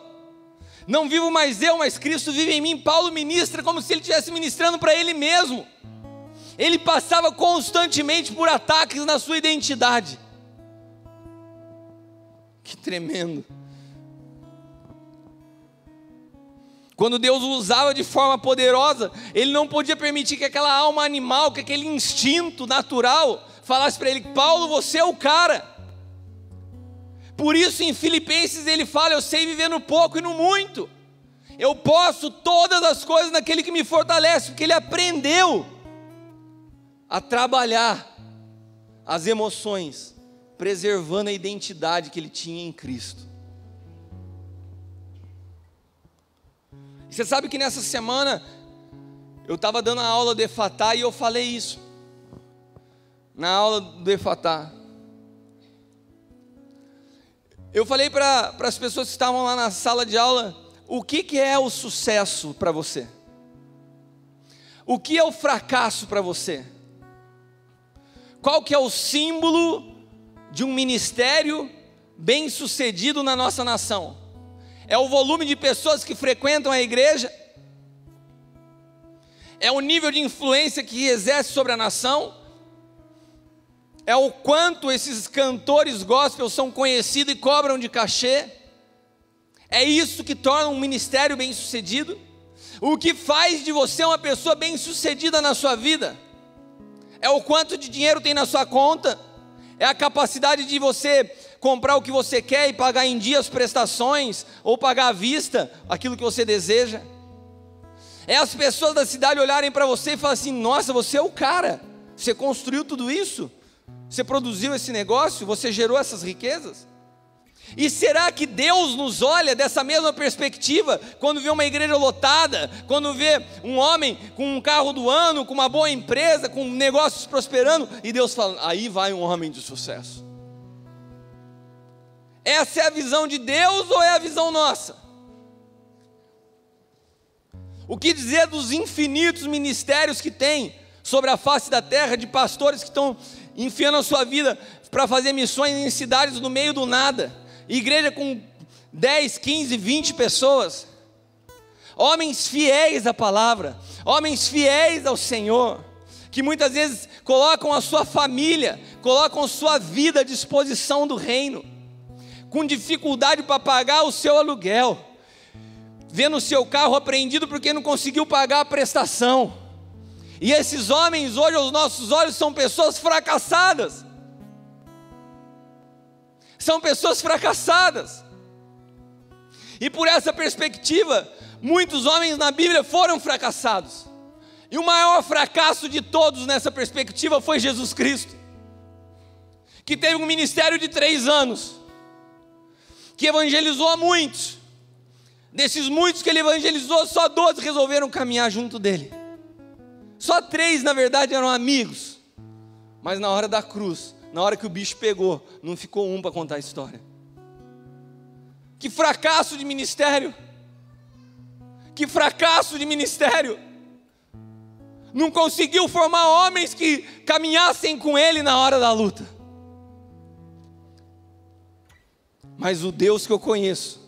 não vivo mais eu, mas Cristo vive em mim. Paulo ministra como se ele estivesse ministrando para ele mesmo. Ele passava constantemente por ataques na sua identidade. Que tremendo. Quando Deus o usava de forma poderosa, ele não podia permitir que aquela alma animal, que aquele instinto natural falasse para ele: Paulo, você é o cara. Por isso em Filipenses ele fala: eu sei viver no pouco e no muito, eu posso todas as coisas naquele que me fortalece, porque ele aprendeu a trabalhar as emoções, preservando a identidade que ele tinha em Cristo. Você sabe que nessa semana eu estava dando a aula do Efatá e eu falei isso, na aula do Efatá. Eu falei para as pessoas que estavam lá na sala de aula: o que é o sucesso para você? O que é o fracasso para você? Qual que é o símbolo de um ministério bem sucedido na nossa nação? É o volume de pessoas que frequentam a igreja? É o nível de influência que exerce sobre a nação? É o quanto esses cantores gospel são conhecidos e cobram de cachê? É isso que torna um ministério bem sucedido? O que faz de você uma pessoa bem sucedida na sua vida? É o quanto de dinheiro tem na sua conta? É a capacidade de você comprar o que você quer e pagar em dia as prestações, ou pagar à vista aquilo que você deseja? É as pessoas da cidade olharem para você e falarem assim: nossa, você é o cara, você construiu tudo isso, você produziu esse negócio, você gerou essas riquezas? E será que Deus nos olha dessa mesma perspectiva, quando vê uma igreja lotada, quando vê um homem com um carro do ano, com uma boa empresa, com negócios prosperando, e Deus fala: aí vai um homem de sucesso? Essa é a visão de Deus ou é a visão nossa? O que dizer dos infinitos ministérios que tem sobre a face da terra, de pastores que estão enfiando a sua vida para fazer missões em cidades no meio do nada, igreja com 10, 15, 20 pessoas, homens fiéis à palavra, homens fiéis ao Senhor, que muitas vezes colocam a sua família, colocam a sua vida à disposição do reino, com dificuldade para pagar o seu aluguel, vendo o seu carro apreendido porque não conseguiu pagar a prestação. E esses homens hoje aos nossos olhos são pessoas fracassadas. São pessoas fracassadas. E por essa perspectiva, muitos homens na Bíblia foram fracassados. E o maior fracasso de todos nessa perspectiva foi Jesus Cristo, que teve um ministério de 3 anos, que evangelizou a muitos. Desses muitos que ele evangelizou, só 12 resolveram caminhar junto dele. Só 3, na verdade, eram amigos. Mas na hora da cruz, na hora que o bicho pegou, não ficou um para contar a história. Que fracasso de ministério! Que fracasso de ministério! Não conseguiu formar homens que caminhassem com ele na hora da luta. Mas o Deus que eu conheço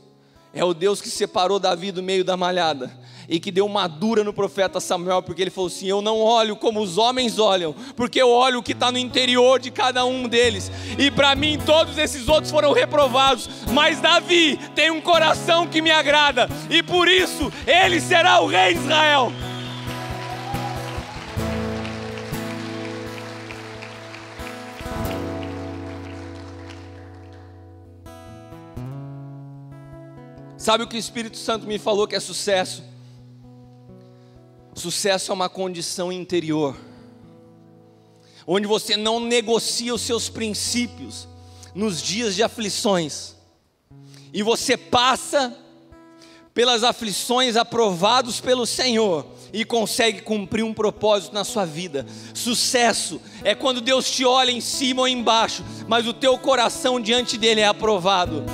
é o Deus que separou Davi do meio da malhada e que deu uma dura no profeta Samuel, porque ele falou assim: eu não olho como os homens olham, porque eu olho o que está no interior de cada um deles, e para mim todos esses outros foram reprovados, mas Davi tem um coração que me agrada, e por isso ele será o rei de Israel. Sabe o que o Espírito Santo me falou que é sucesso? Sucesso é uma condição interior, onde você não negocia os seus princípios nos dias de aflições, e você passa pelas aflições aprovados pelo Senhor, e consegue cumprir um propósito na sua vida. Sucesso é quando Deus te olha em cima ou embaixo, mas o teu coração diante dele é aprovado.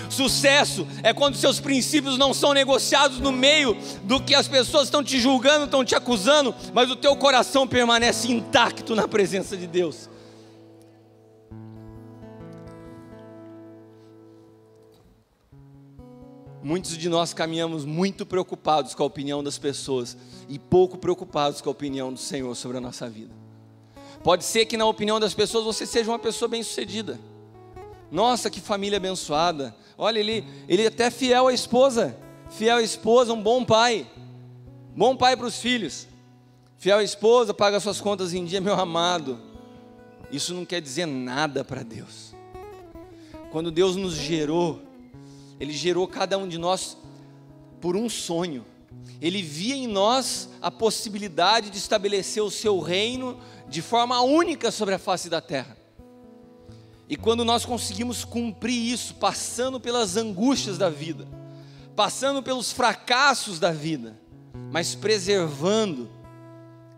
Sucesso é quando seus princípios não são negociados no meio do que as pessoas estão te julgando, estão te acusando, mas o teu coração permanece intacto na presença de Deus. Muitos de nós caminhamos muito preocupados com a opinião das pessoas e pouco preocupados com a opinião do Senhor sobre a nossa vida. Pode ser que na opinião das pessoas você seja uma pessoa bem-sucedida. Nossa, que família abençoada. Olha, ele é até fiel à esposa, um bom pai para os filhos. Fiel à esposa, paga suas contas em dia, meu amado. Isso não quer dizer nada para Deus. Quando Deus nos gerou, Ele gerou cada um de nós por um sonho. Ele via em nós a possibilidade de estabelecer o seu reino de forma única sobre a face da terra. E quando nós conseguimos cumprir isso, passando pelas angústias da vida, passando pelos fracassos da vida, mas preservando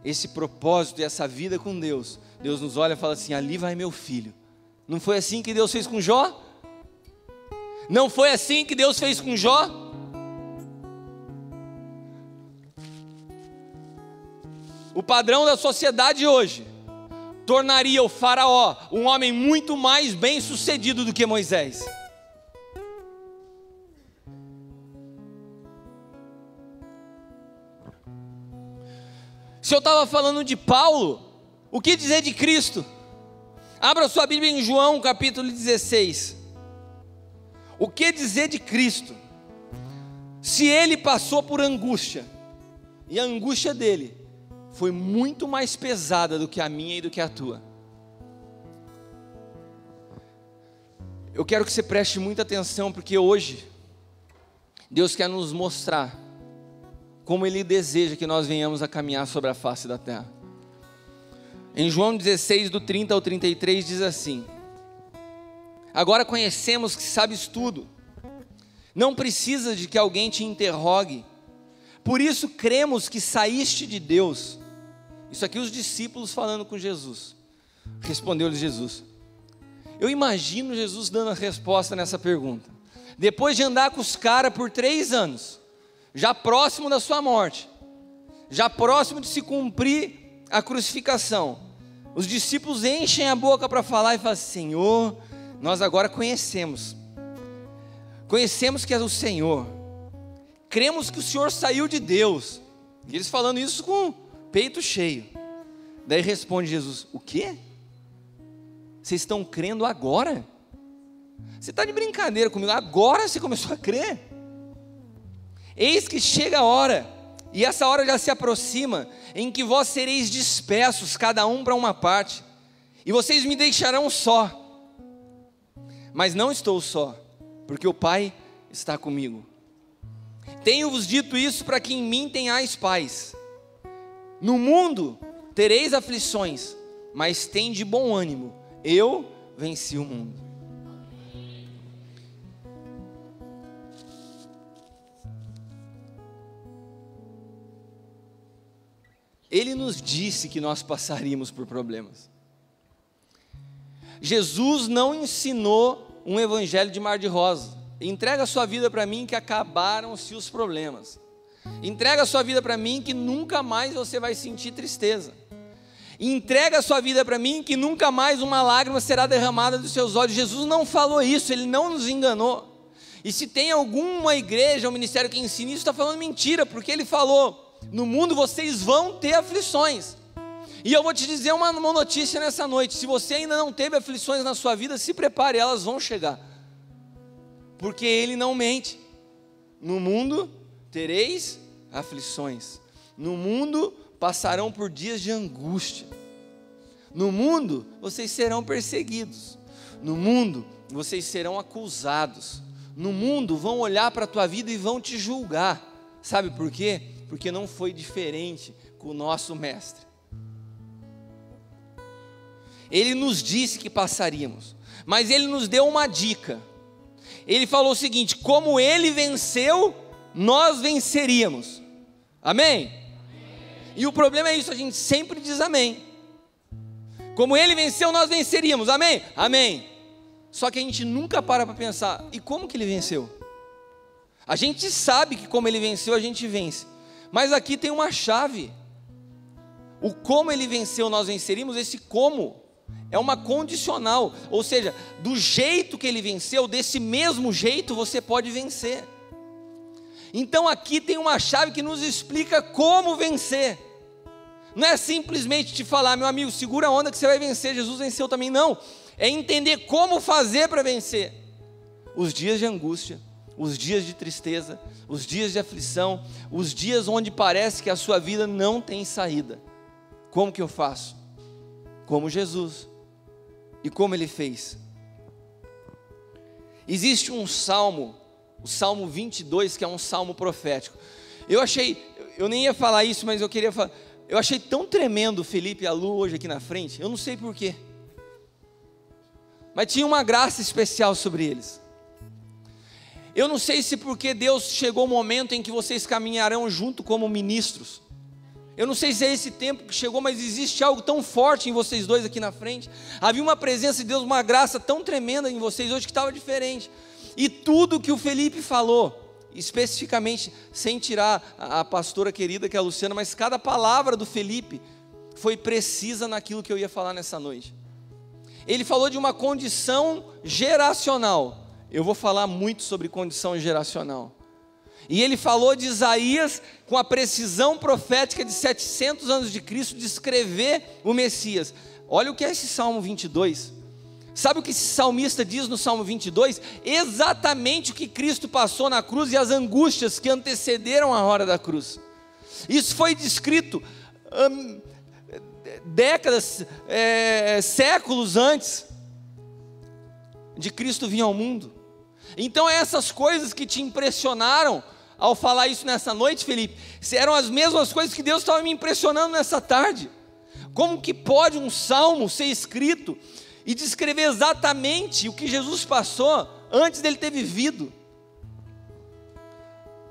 esse propósito e essa vida com Deus, Deus nos olha e fala assim: ali vai meu filho. Não foi assim que Deus fez com Jó? Não foi assim que Deus fez com Jó? O padrão da sociedade hoje tornaria o faraó um homem muito mais bem sucedido do que Moisés. Se eu estava falando de Paulo, o que dizer de Cristo? Abra sua Bíblia em João capítulo 16. O que dizer de Cristo? Se ele passou por angústia, e a angústia dele foi muito mais pesada do que a minha e do que a tua. Eu quero que você preste muita atenção, porque hoje Deus quer nos mostrar como Ele deseja que nós venhamos a caminhar sobre a face da terra. Em João 16, do 30 ao 33, diz assim: agora conhecemos que sabes tudo, não precisas de que alguém te interrogue, por isso cremos que saíste de Deus. Isso aqui os discípulos falando com Jesus. Respondeu-lhes Jesus: Eu imagino Jesus dando a resposta nessa pergunta. Depois de andar com os caras por 3 anos, já próximo da sua morte, já próximo de se cumprir a crucificação, os discípulos enchem a boca para falar e falam: Senhor, nós agora conhecemos que é o Senhor, cremos que o Senhor saiu de Deus. E eles falando isso com o peito cheio. Daí responde Jesus: o quê? Vocês estão crendo agora? Você está de brincadeira comigo? Agora você começou a crer? Eis que chega a hora, e essa hora já se aproxima, em que vós sereis dispersos, cada um para uma parte, e vocês me deixarão só. Mas não estou só, porque o Pai está comigo. Tenho-vos dito isso para que em mim tenhais paz. No mundo tereis aflições, mas tende bom ânimo, eu venci o mundo. Ele nos disse que nós passaríamos por problemas. Jesus não ensinou um evangelho de mar de rosa. Entrega a sua vida para mim que acabaram-se os problemas. Entrega a sua vida para mim que nunca mais você vai sentir tristeza. Entrega a sua vida para mim que nunca mais uma lágrima será derramada dos seus olhos. Jesus não falou isso, Ele não nos enganou. E se tem alguma igreja ou ministério que ensina isso, está falando mentira, porque Ele falou: no mundo vocês vão ter aflições. E eu vou te dizer uma notícia nessa noite: se você ainda não teve aflições na sua vida, se prepare, elas vão chegar. Porque Ele não mente. No mundo tereis aflições. No mundo passarão por dias de angústia. No mundo vocês serão perseguidos. No mundo vocês serão acusados. No mundo vão olhar para a tua vida e vão te julgar. Sabe por quê? Porque não foi diferente com o nosso mestre. Ele nos disse que passaríamos, mas Ele nos deu uma dica. Ele falou o seguinte: como Ele venceu, nós venceríamos. Amém? E o problema é isso, a gente sempre diz amém. Como Ele venceu, nós venceríamos. Amém? Amém. Só que a gente nunca para pensar: e como que Ele venceu? A gente sabe que como Ele venceu, a gente vence. Mas aqui tem uma chave. O como Ele venceu, nós venceríamos. Esse como é uma condicional. Ou seja, do jeito que Ele venceu, desse mesmo jeito você pode vencer. Então aqui tem uma chave que nos explica como vencer. Não é simplesmente te falar: meu amigo, segura a onda que você vai vencer, Jesus venceu também. Não, é entender como fazer para vencer os dias de angústia, os dias de tristeza, os dias de aflição, os dias onde parece que a sua vida não tem saída. Como que eu faço? Como Jesus. E como Ele fez? Existe um salmo, o Salmo 22, que é um salmo profético. Eu nem ia falar isso, mas eu queria falar. Eu achei tão tremendo o Felipe e a Lu hoje aqui na frente, eu não sei porquê. Mas tinha uma graça especial sobre eles. Eu não sei se porque Deus chegou o momento em que vocês caminharão junto como ministros. Eu não sei se é esse tempo que chegou, mas existe algo tão forte em vocês dois aqui na frente. Havia uma presença de Deus, uma graça tão tremenda em vocês hoje que estava diferente. E tudo que o Felipe falou, especificamente, sem tirar a pastora querida que é a Luciana, mas cada palavra do Felipe foi precisa naquilo que eu ia falar nessa noite. Ele falou de uma condição geracional. Eu vou falar muito sobre condição geracional. E ele falou de Isaías com a precisão profética de 700 anos de Cristo, de escrever o Messias. Olha o que é esse Salmo 22. Sabe o que esse salmista diz no Salmo 22? Exatamente o que Cristo passou na cruz e as angústias que antecederam a hora da cruz. Isso foi descrito décadas, séculos antes de Cristo vir ao mundo. Então essas coisas que te impressionaram ao falar isso nessa noite, Felipe, eram as mesmas coisas que Deus estava me impressionando nessa tarde. Como que pode um salmo ser escrito e descrever exatamente o que Jesus passou antes dele ter vivido?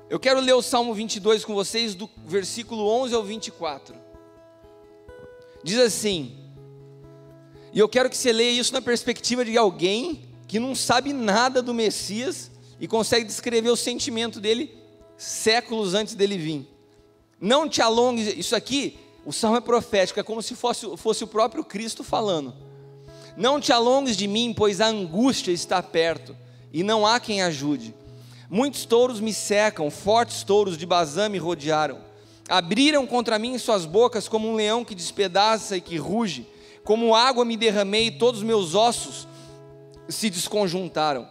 Eu quero ler o Salmo 22 com vocês, do versículo 11 ao 24. Diz assim: E eu quero que você leia isso na perspectiva de alguém que não sabe nada do Messias e consegue descrever o sentimento dele séculos antes dele vir. Não te alongues, isso aqui, o salmo é profético, é como se fosse o próprio Cristo falando. Não te alongues de mim, pois a angústia está perto, e não há quem ajude. Muitos touros me cercam, fortes touros de Bazã me rodearam. Abriram contra mim suas bocas como um leão que despedaça e que ruge. Como água me derramei e todos os meus ossos se desconjuntaram.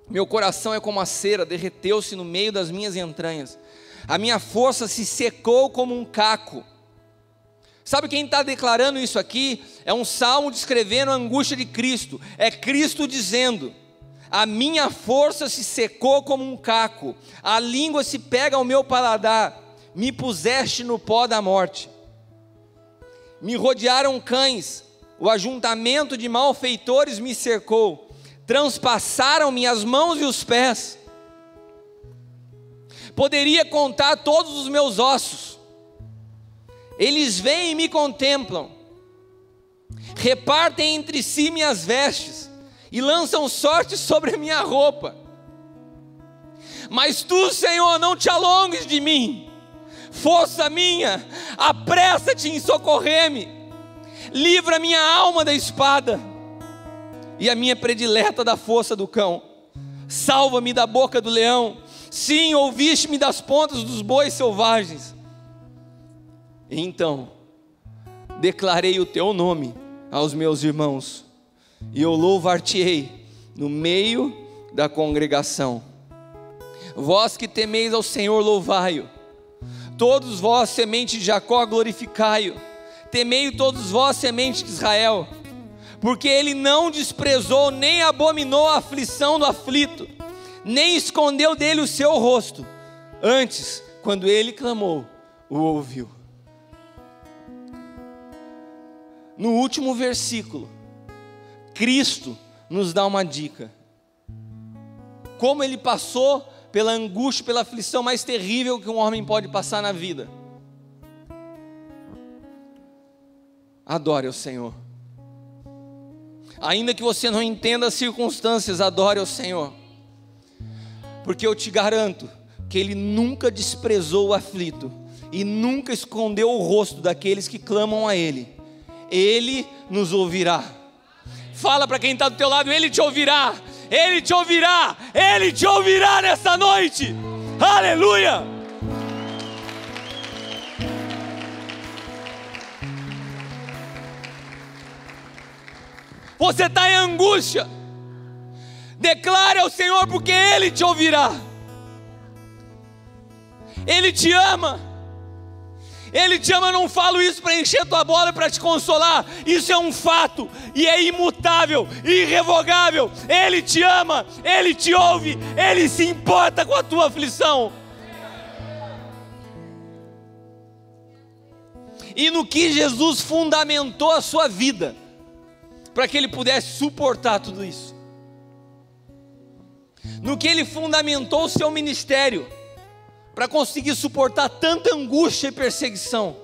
Meu coração é como a cera, derreteu-se no meio das minhas entranhas. A minha força se secou como um caco. Sabe quem está declarando isso aqui? É um salmo descrevendo a angústia de Cristo. É Cristo dizendo: a minha força se secou como um caco, a língua se pega ao meu paladar, me puseste no pó da morte. Me rodearam cães, o ajuntamento de malfeitores me cercou, transpassaram-me as mãos e os pés. Poderia contar todos os meus ossos. Eles vêm e me contemplam, repartem entre si minhas vestes e lançam sorte sobre a minha roupa. Mas tu, Senhor, não te alongues de mim. Força minha, apressa-te em socorrer-me. Livra minha alma da espada e a minha predileta da força do cão. Salva-me da boca do leão. Sim, ouviste-me das pontas dos bois selvagens. Então declarei o teu nome aos meus irmãos, e eu louvar-te-ei no meio da congregação. Vós que temeis ao Senhor, louvai-o. Todos vós, semente de Jacó, glorificai-o. Temei todos vós, semente de Israel, porque ele não desprezou nem abominou a aflição do aflito, nem escondeu dele o seu rosto. Antes, quando ele clamou, o ouviu. No último versículo, Cristo nos dá uma dica. Como ele passou pela angústia, pela aflição mais terrível que um homem pode passar na vida. Adore ao Senhor. Ainda que você não entenda as circunstâncias, adore ao Senhor. Porque eu te garanto que Ele nunca desprezou o aflito e nunca escondeu o rosto daqueles que clamam a Ele. Ele nos ouvirá. Fala para quem está do teu lado: Ele te ouvirá. Ele te ouvirá. Ele te ouvirá nessa noite. Aleluia. Você está em angústia, declare ao Senhor, porque Ele te ouvirá. Ele te ama. Ele te ama. Não falo isso para encher tua bola, para te consolar. Isso é um fato e é imutável, irrevogável. Ele te ama, Ele te ouve, Ele se importa com a tua aflição. E no que Jesus fundamentou a sua vida, para que Ele pudesse suportar tudo isso. No que Ele fundamentou o seu ministério, para conseguir suportar tanta angústia e perseguição.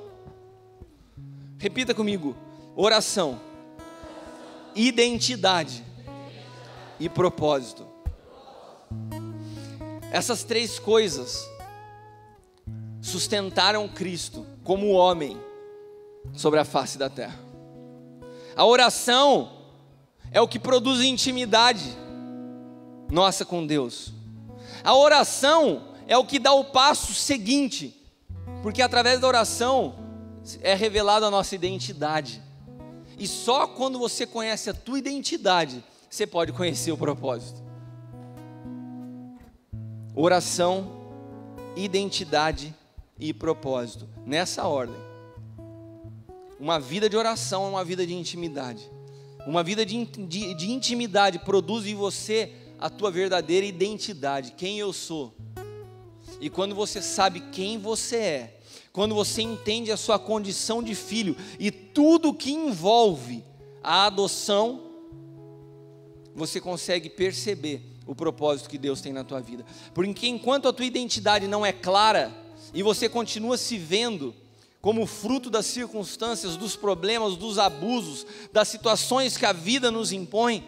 Repita comigo: oração, identidade e propósito. Essas três coisas sustentaram Cristo como homem sobre a face da terra. A oração é o que produz intimidade nossa com Deus. A oração é o que dá o passo seguinte, porque através da oração é revelada a nossa identidade. E só quando você conhece a tua identidade, você pode conhecer o propósito. Oração, identidade e propósito, nessa ordem. Uma vida de oração é uma vida de intimidade. Uma vida de intimidade produz em você a tua verdadeira identidade, quem eu sou. E quando você sabe quem você é, quando você entende a sua condição de filho e tudo que envolve a adoção, você consegue perceber o propósito que Deus tem na tua vida. Porque enquanto a tua identidade não é clara e você continua se vendo como fruto das circunstâncias, dos problemas, dos abusos, das situações que a vida nos impõe,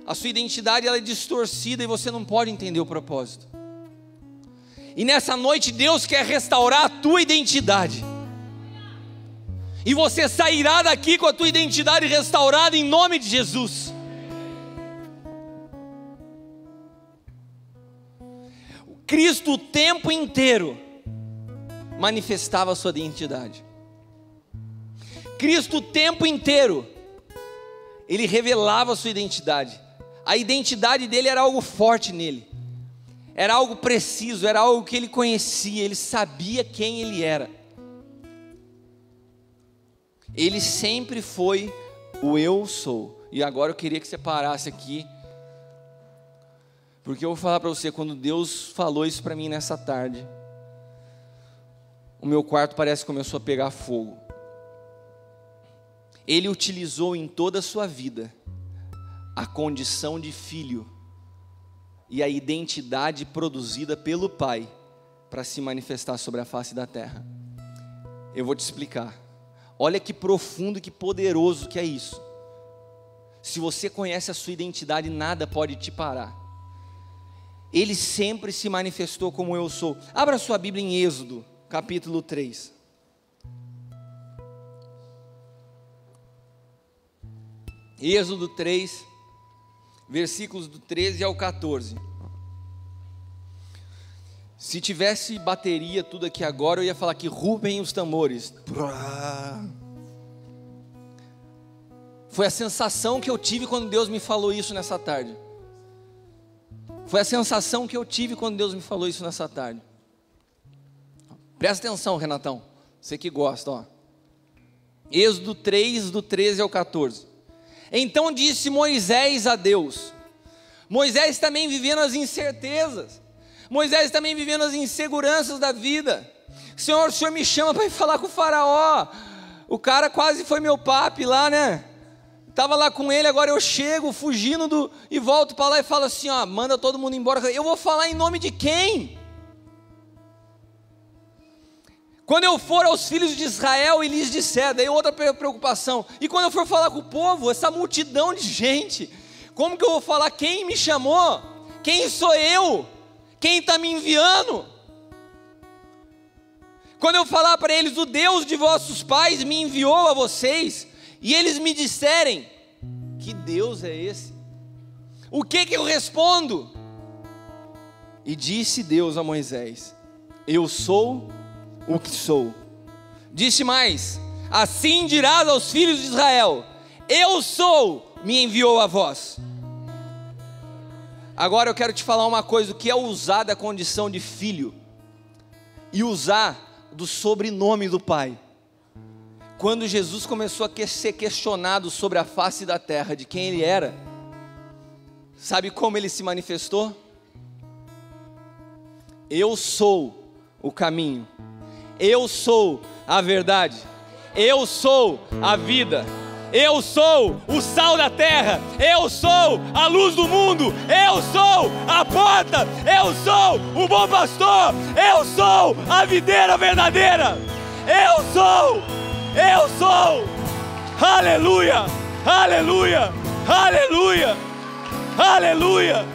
a sua identidade ela é distorcida e você não pode entender o propósito. E nessa noite Deus quer restaurar a tua identidade. E você sairá daqui com a tua identidade restaurada em nome de Jesus. Cristo o tempo inteiro manifestava a sua identidade. Cristo o tempo inteiro Ele revelava a sua identidade. A identidade dele era algo forte nele. Era algo preciso, era algo que ele conhecia, ele sabia quem ele era. Ele sempre foi o eu sou. E agora eu queria que você parasse aqui, porque eu vou falar para você, quando Deus falou isso para mim nessa tarde, o meu quarto parece que começou a pegar fogo. Ele utilizou em toda a sua vida a condição de filho e a identidade produzida pelo Pai para se manifestar sobre a face da terra. Eu vou te explicar. Olha que profundo e que poderoso que é isso. Se você conhece a sua identidade, nada pode te parar. Ele sempre se manifestou como eu sou. Abra sua Bíblia em Êxodo, capítulo 3. Êxodo 3, versículos do 13 ao 14. Se tivesse bateria tudo aqui agora, eu ia falar que rufem os tambores. Foi a sensação que eu tive quando Deus me falou isso nessa tarde. Foi a sensação que eu tive quando Deus me falou isso nessa tarde. Presta atenção, Renatão, você que gosta, ó. Êxodo 3, do 13 ao 14. Então disse Moisés a Deus. Moisés também vivendo as incertezas. Moisés também vivendo as inseguranças da vida. Senhor, o Senhor me chama para ir falar com o faraó. O cara quase foi meu papi lá, né? Estava lá com ele, agora eu chego fugindo e volto para lá e falo assim, ó, manda todo mundo embora. Eu vou falar em nome de quem? Quando eu for aos filhos de Israel e lhes disser, daí outra preocupação. E quando eu for falar com o povo, essa multidão de gente, como que eu vou falar quem me chamou? Quem sou eu? Quem está me enviando? Quando eu falar para eles, o Deus de vossos pais me enviou a vocês, e eles me disserem, que Deus é esse? O que eu respondo? E disse Deus a Moisés, eu sou o que sou. Disse mais, assim dirás aos filhos de Israel, eu sou, me enviou a vós. Agora eu quero te falar uma coisa, o que é usar da condição de filho e usar do sobrenome do Pai. Quando Jesus começou a ser questionado sobre a face da terra, de quem Ele era, sabe como Ele se manifestou? Eu sou o caminho, eu sou a verdade, eu sou a vida, eu sou o sal da terra, eu sou a luz do mundo, eu sou a porta, eu sou o bom pastor, eu sou a videira verdadeira, eu sou, aleluia, aleluia, aleluia, aleluia,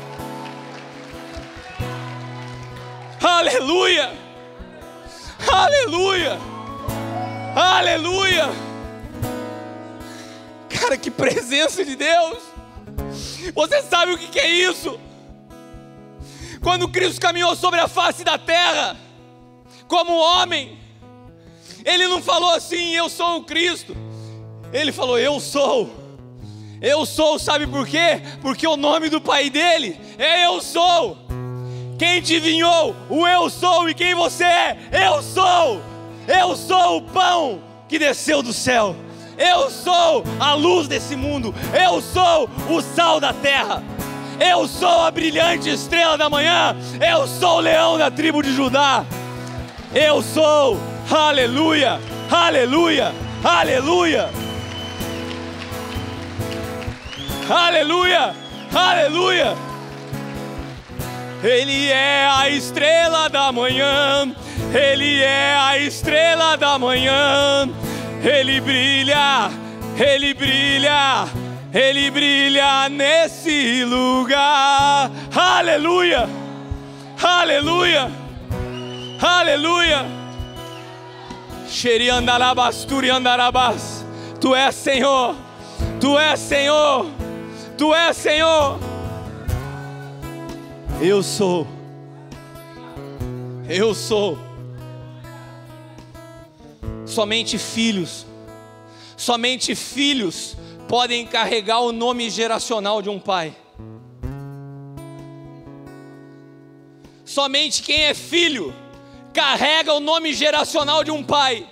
aleluia, aleluia, aleluia. Cara, que presença de Deus. Você sabe o que é isso? Quando Cristo caminhou sobre a face da terra como homem, Ele não falou assim, eu sou o Cristo. Ele falou, eu sou, sabe por quê? Porque o nome do Pai dele é eu sou. Quem te enviou? O eu sou. E quem você é? Eu sou o pão que desceu do céu, eu sou a luz desse mundo, eu sou o sal da terra, eu sou a brilhante estrela da manhã, eu sou o leão da tribo de Judá, eu sou, aleluia, aleluia, aleluia, aleluia, aleluia. Ele é a estrela da manhã, Ele é a estrela da manhã. Ele brilha, Ele brilha, Ele brilha nesse lugar. Aleluia, aleluia, aleluia. Xeriandarabasturi andarabas. Tu és Senhor, Tu és Senhor, Tu és Senhor. Eu sou. Somente filhos podem carregar o nome geracional de um pai. Somente quem é filho carrega o nome geracional de um pai.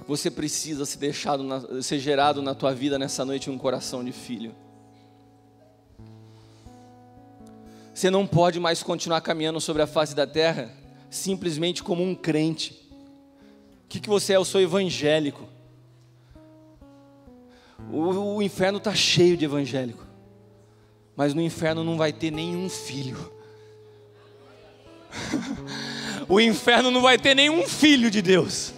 Você precisa ser gerado na tua vida nessa noite um coração de filho. Você não pode mais continuar caminhando sobre a face da terra simplesmente como um crente. O que você é? Eu sou evangélico. O inferno está cheio de evangélico, mas no inferno não vai ter nenhum filho. O inferno não vai ter nenhum filho de Deus.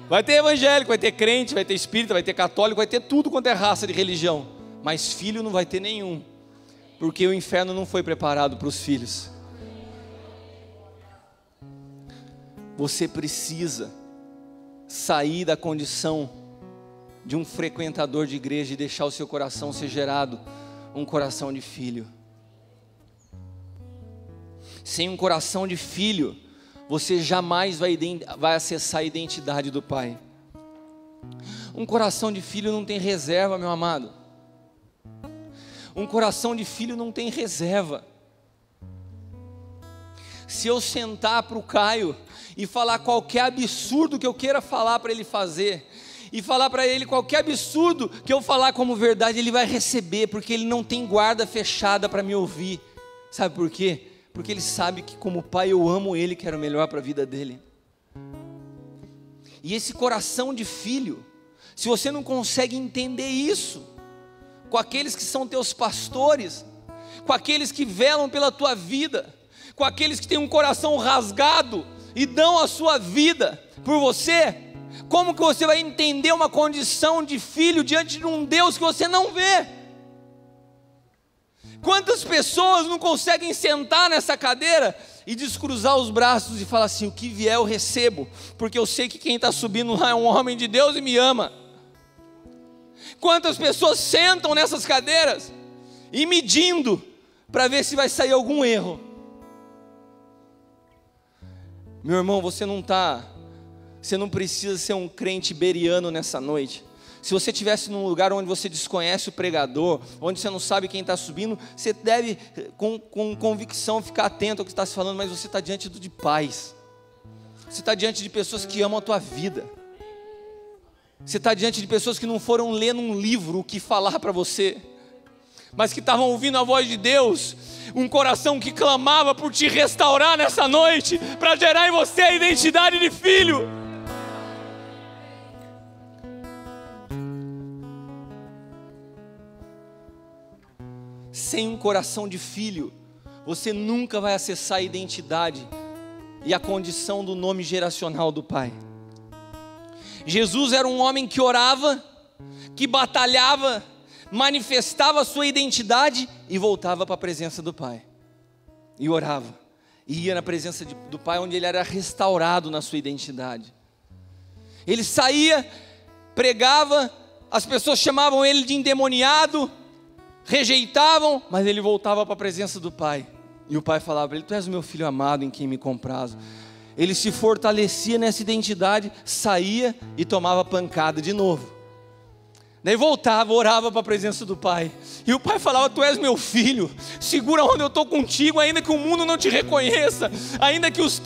Vai ter evangélico, vai ter crente, vai ter espírita, vai ter católico, vai ter tudo quanto é raça de religião, mas filho não vai ter nenhum, porque o inferno não foi preparado para os filhos. Você precisa sair da condição de um frequentador de igreja e deixar o seu coração ser gerado um coração de filho. Sem um coração de filho, você jamais vai acessar a identidade do Pai. Um coração de filho não tem reserva, meu amado. Um coração de filho não tem reserva. Se eu sentar para o Caio e falar qualquer absurdo que eu queira falar para ele fazer, e falar para ele qualquer absurdo que eu falar como verdade, ele vai receber, porque ele não tem guarda fechada para me ouvir. Sabe por quê? Porque ele sabe que como pai eu amo ele, quero o melhor para a vida dele. E esse coração de filho, se você não consegue entender isso, com aqueles que são teus pastores, com aqueles que velam pela tua vida, com aqueles que têm um coração rasgado e dão a sua vida por você, como que você vai entender uma condição de filho diante de um Deus que você não vê? Quantas pessoas não conseguem sentar nessa cadeira e descruzar os braços e falar assim: o que vier eu recebo, porque eu sei que quem está subindo lá é um homem de Deus e me ama. Quantas pessoas sentam nessas cadeiras e medindo para ver se vai sair algum erro? Meu irmão, você não precisa ser um crente beriano nessa noite. Se você estivesse num lugar onde você desconhece o pregador, onde você não sabe quem está subindo, você deve com convicção ficar atento ao que está se falando, mas você está diante de pais. Você está diante de pessoas que amam a tua vida. Você está diante de pessoas que não foram ler num livro o que falar para você, mas que estavam ouvindo a voz de Deus, um coração que clamava por te restaurar nessa noite, para gerar em você a identidade de filho. Sem um coração de filho, você nunca vai acessar a identidade e a condição do nome geracional do Pai. Jesus era um homem que orava, que batalhava, manifestava a sua identidade e voltava para a presença do Pai. E orava, e ia na presença do Pai, onde ele era restaurado na sua identidade. Ele saía, pregava, as pessoas chamavam ele de endemoniado, rejeitavam, mas ele voltava para a presença do Pai, e o Pai falava para ele: tu és o meu filho amado em quem me comprazo. Ele se fortalecia nessa identidade, saía e tomava pancada de novo. Daí voltava, orava para a presença do Pai, e o Pai falava: tu és meu filho, segura onde eu estou contigo, ainda que o mundo não te reconheça, ainda que os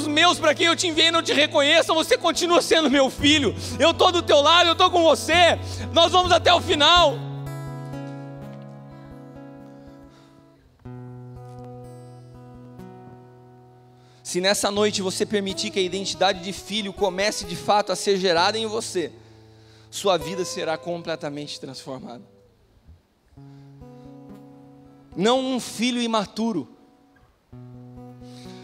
meus para quem eu te enviei não te reconheçam, você continua sendo meu filho, eu estou do teu lado, eu estou com você, nós vamos até o final. se nessa noite você permitir que a identidade de filho comece de fato a ser gerada em você, sua vida será completamente transformada. Não um filho imaturo.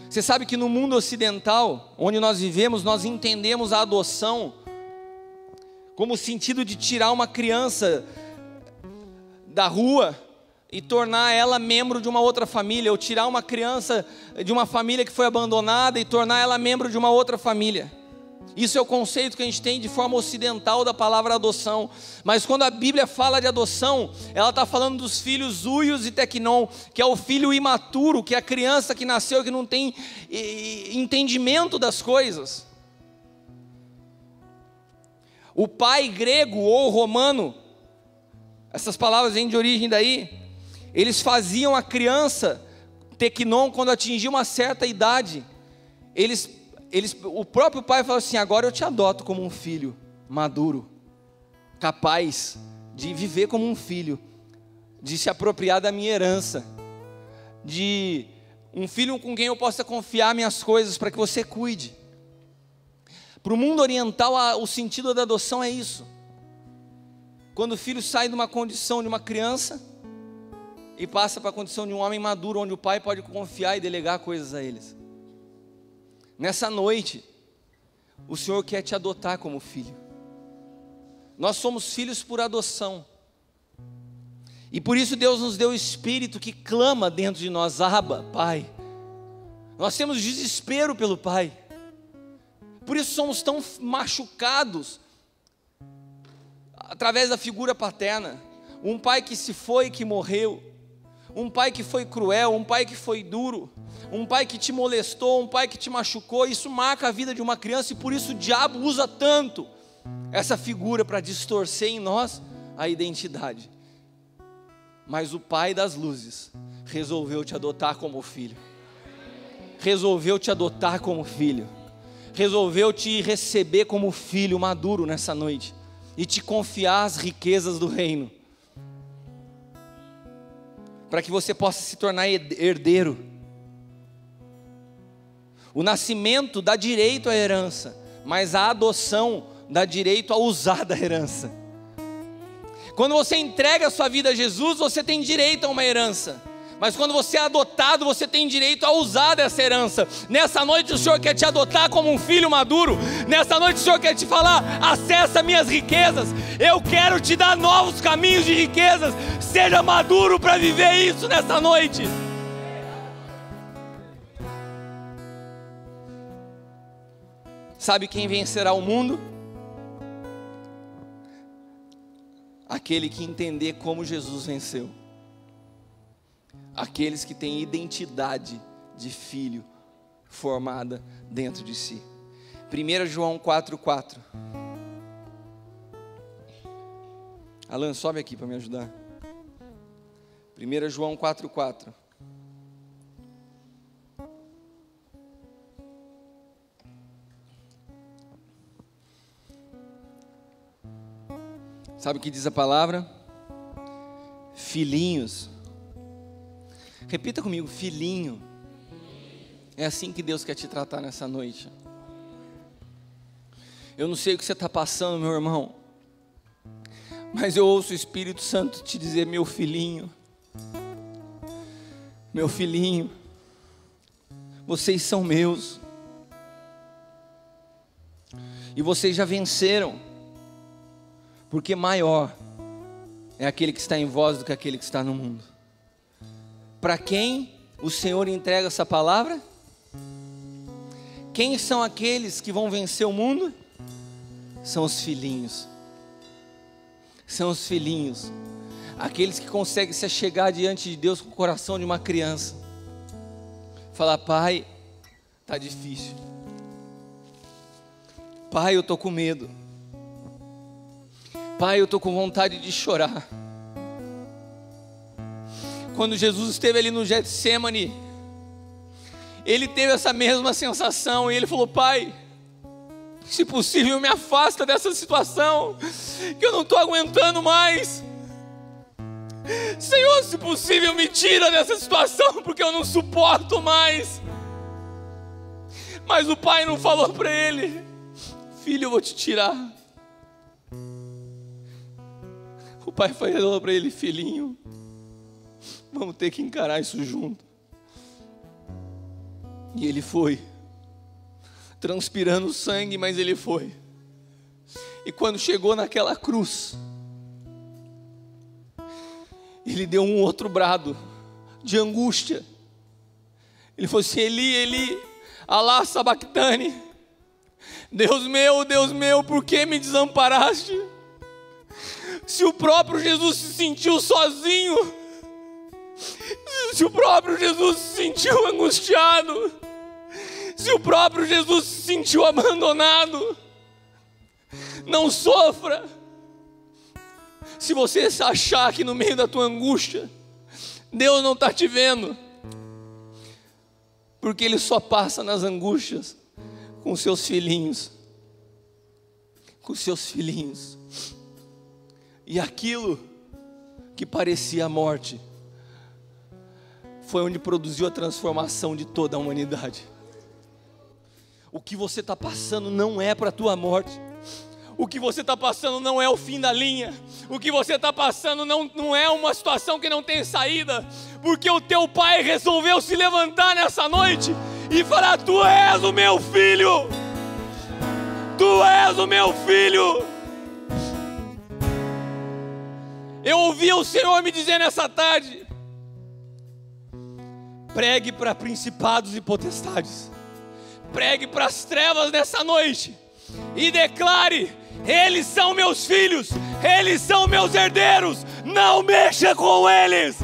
Você sabe que no mundo ocidental, onde nós vivemos, nós entendemos a adoção como o sentido de tirar uma criança da rua e tornar ela membro de uma outra família, ou tirar uma criança de uma família que foi abandonada e tornar ela membro de uma outra família. Isso é o conceito que a gente tem de forma ocidental da palavra adoção. Mas quando a Bíblia fala de adoção, ela está falando dos filhos Uios e Tecnon, que é o filho imaturo, que é a criança que nasceu, que não tem entendimento das coisas. O pai grego ou romano, essas palavras vêm de origem daí, eles faziam a criança Tecnon, quando atingia uma certa idade, o próprio pai falou assim: agora eu te adoto como um filho maduro, capaz de viver como um filho, de se apropriar da minha herança, de um filho com quem eu possa confiar minhas coisas para que você cuide. Para o mundo oriental, o sentido da adoção é isso. Quando o filho sai de uma condição de uma criança e passa para a condição de um homem maduro, onde o pai pode confiar e delegar coisas a eles. Nessa noite, o Senhor quer te adotar como filho. Nós somos filhos por adoção. E por isso Deus nos deu o Espírito que clama dentro de nós: Abba, Pai. Nós temos desespero pelo Pai. Por isso somos tão machucados através da figura paterna. Um pai que se foi, que morreu. Um pai que foi cruel, um pai que foi duro, um pai que te molestou, um pai que te machucou. Isso marca a vida de uma criança, e por isso o diabo usa tanto essa figura para distorcer em nós a identidade. Mas o Pai das luzes resolveu te adotar como filho. Resolveu te adotar como filho. Resolveu te receber como filho maduro nessa noite e te confiar as riquezas do reino, para que você possa se tornar herdeiro. O nascimento dá direito à herança, mas a adoção dá direito a usar da herança. Quando você entrega a sua vida a Jesus, você tem direito a uma herança. Mas quando você é adotado, você tem direito a usar dessa herança. Nessa noite o Senhor quer te adotar como um filho maduro. Nessa noite o Senhor quer te falar: acessa minhas riquezas. Eu quero te dar novos caminhos de riquezas. Seja maduro para viver isso nessa noite. Sabe quem vencerá o mundo? Aquele que entender como Jesus venceu. Aqueles que têm identidade de filho formada dentro de si. 1 João 4,4. Alan, sobe aqui para me ajudar. 1 João 4,4. Sabe o que diz a palavra? Filhinhos. Repita comigo: filhinho. É assim que Deus quer te tratar nessa noite. Eu não sei o que você está passando, meu irmão, mas eu ouço o Espírito Santo te dizer: meu filhinho, vocês são meus, e vocês já venceram, porque maior é aquele que está em vós do que aquele que está no mundo. Para quem o Senhor entrega essa palavra? Quem são aqueles que vão vencer o mundo? São os filhinhos. São os filhinhos. Aqueles que conseguem se achegar diante de Deus com o coração de uma criança. Falar: Pai, está difícil. Pai, eu estou com medo. Pai, eu estou com vontade de chorar. Quando Jesus esteve ali no Getsemane, ele teve essa mesma sensação, e ele falou: Pai, se possível me afasta dessa situação, que eu não estou aguentando mais. Senhor, se possível me tira dessa situação, porque eu não suporto mais. Mas o pai não falou para ele: filho, eu vou te tirar. O pai falou para ele: filhinho, vamos ter que encarar isso junto. E ele foi, transpirando sangue, mas ele foi. E quando chegou naquela cruz, ele deu um outro brado de angústia. Ele falou assim: Eli, Eli, alá sabactani, Deus meu, por que me desamparaste? Se o próprio Jesus se sentiu sozinho, se o próprio Jesus se sentiu angustiado, se o próprio Jesus se sentiu abandonado, não sofra. Se você achar que no meio da tua angústia Deus não está te vendo, porque Ele só passa nas angústias com seus filhinhos. Com seus filhinhos. E aquilo que parecia a morte foi onde produziu a transformação de toda a humanidade. O que você está passando não é para a tua morte. O que você está passando não é o fim da linha. O que você está passando não é uma situação que não tem saída. Porque o teu pai resolveu se levantar nessa noite e falar: tu és o meu filho. Tu és o meu filho. Eu ouvi o Senhor me dizer nessa tarde: pregue para principados e potestades. Pregue para as trevas nessa noite e declare: eles são meus filhos, eles são meus herdeiros, não mexa com eles.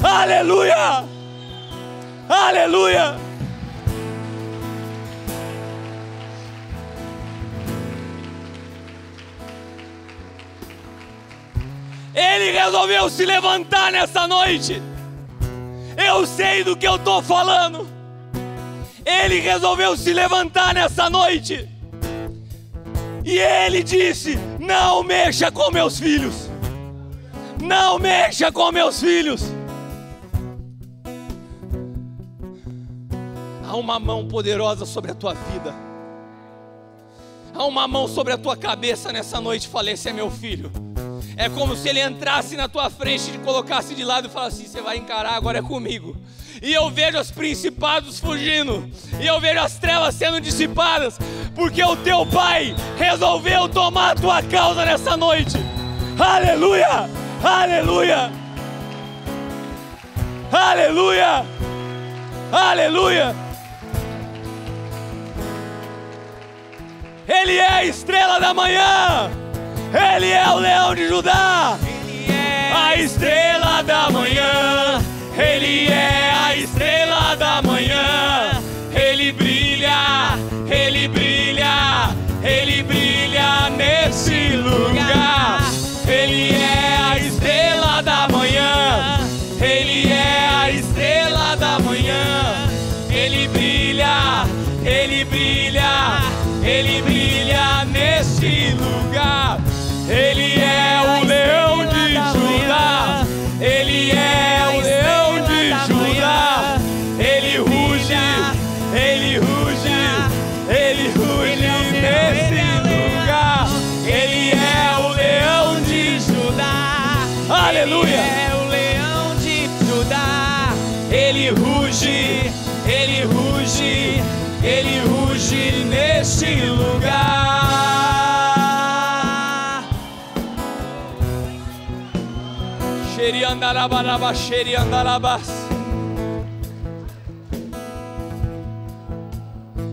Aleluia, aleluia. Ele resolveu se levantar nessa noite. Eu sei do que eu estou falando. Ele resolveu se levantar nessa noite. E ele disse: não mexa com meus filhos. Não mexa com meus filhos. Há uma mão poderosa sobre a tua vida. Há uma mão sobre a tua cabeça nessa noite. Falei: esse é meu filho. É como se ele entrasse na tua frente, te colocasse de lado e falasse assim: você vai encarar, agora é comigo. E eu vejo os principados fugindo, e eu vejo as trevas sendo dissipadas, porque o teu pai resolveu tomar a tua causa nessa noite. Aleluia, aleluia, aleluia, aleluia. Ele é a estrela da manhã. Ele é o leão de Judá. Ele é a estrela da manhã. Ele é a estrela da manhã. Ele brilha, ele brilha, ele brilha nesse lugar. Ele é a estrela da manhã. Ele é a estrela da manhã. Ele brilha, ele brilha, ele brilha nesse lugar. Ele é o leão de Judá. Ele é o leão de Judá. Ele ruge, ele ruge, ele ruge nesse lugar. Ele é o leão de Judá. Aleluia. Ele é o leão de Judá. Ele ruge, ele ruge, ele ruge neste lugar.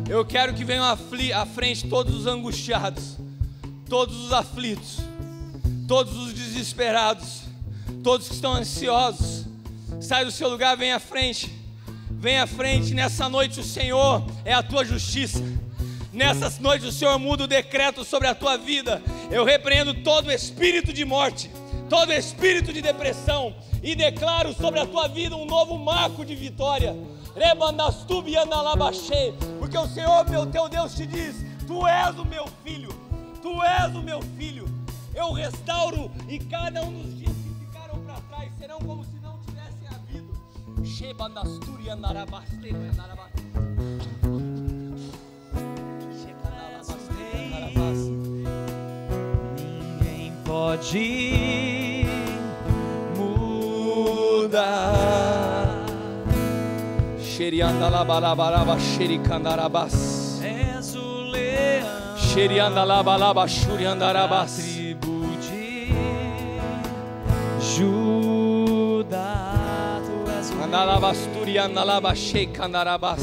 Eu quero que venham à frente todos os angustiados, todos os aflitos, todos os desesperados, todos que estão ansiosos. Sai do seu lugar, vem à frente. Vem à frente. Nessa noite o Senhor é a tua justiça. Nessa noite o Senhor muda o decreto sobre a tua vida. Eu repreendo todo espírito de morte, todo espírito de depressão, e declaro sobre a tua vida um novo marco de vitória. Porque o Senhor, meu teu Deus, te diz: tu és o meu filho, tu és o meu filho. Eu restauro, e cada um dos dias que ficaram para trás serão como se não tivessem havido. pode mudar. Xeriandalabalaba, xericandarabas. És o leão Xeriandalabalaba, xuriandarabas. tribo de Judá. Tu és o Andalabasturiandalaba, xeicandarabas.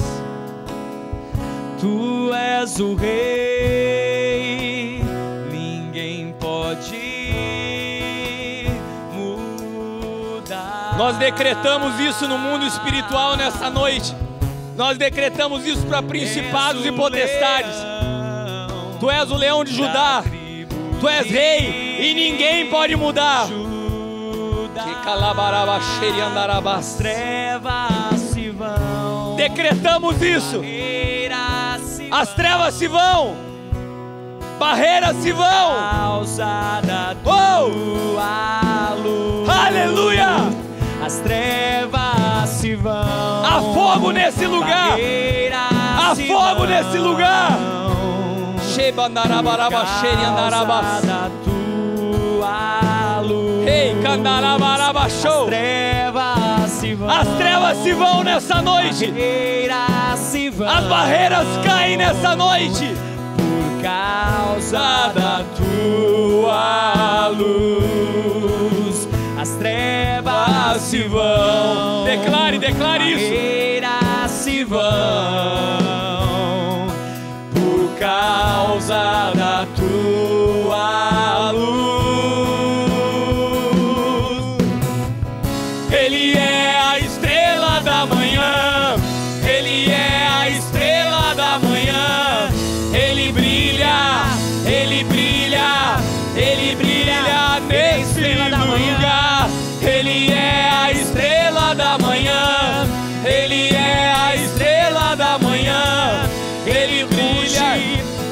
Tu és o rei, ninguém pode mudar. Nós decretamos isso no mundo espiritual nessa noite. Nós decretamos isso para principados e potestades. Tu és o leão de Judá. Tu és rei e ninguém pode mudar. Que calabaraba, xeriandarabas. Trevas se vão. Decretamos isso. As trevas se vão. Barreiras se vão. Causa da tua luz. Aleluia. As trevas se vão. Há fogo nesse lugar. Há fogo nesse lugar. Xebandarabaraba, xeriandarabas. Da tua luz. Ei, candarabaraba, show. Trevas se vão. As trevas se vão nessa noite. Barreiras se vão. As barreiras caem nessa noite. Por causa da tua luz, as trevas se vão. Declare isso. Barreiras se vão. Por causa da tua luz. Ele é a estrela da manhã. Ele é a estrela da manhã. Ele brilha, ele brilha, ele brilha nesse lugar. Ele é a estrela da manhã. Ele é a estrela da manhã. Ele brilha,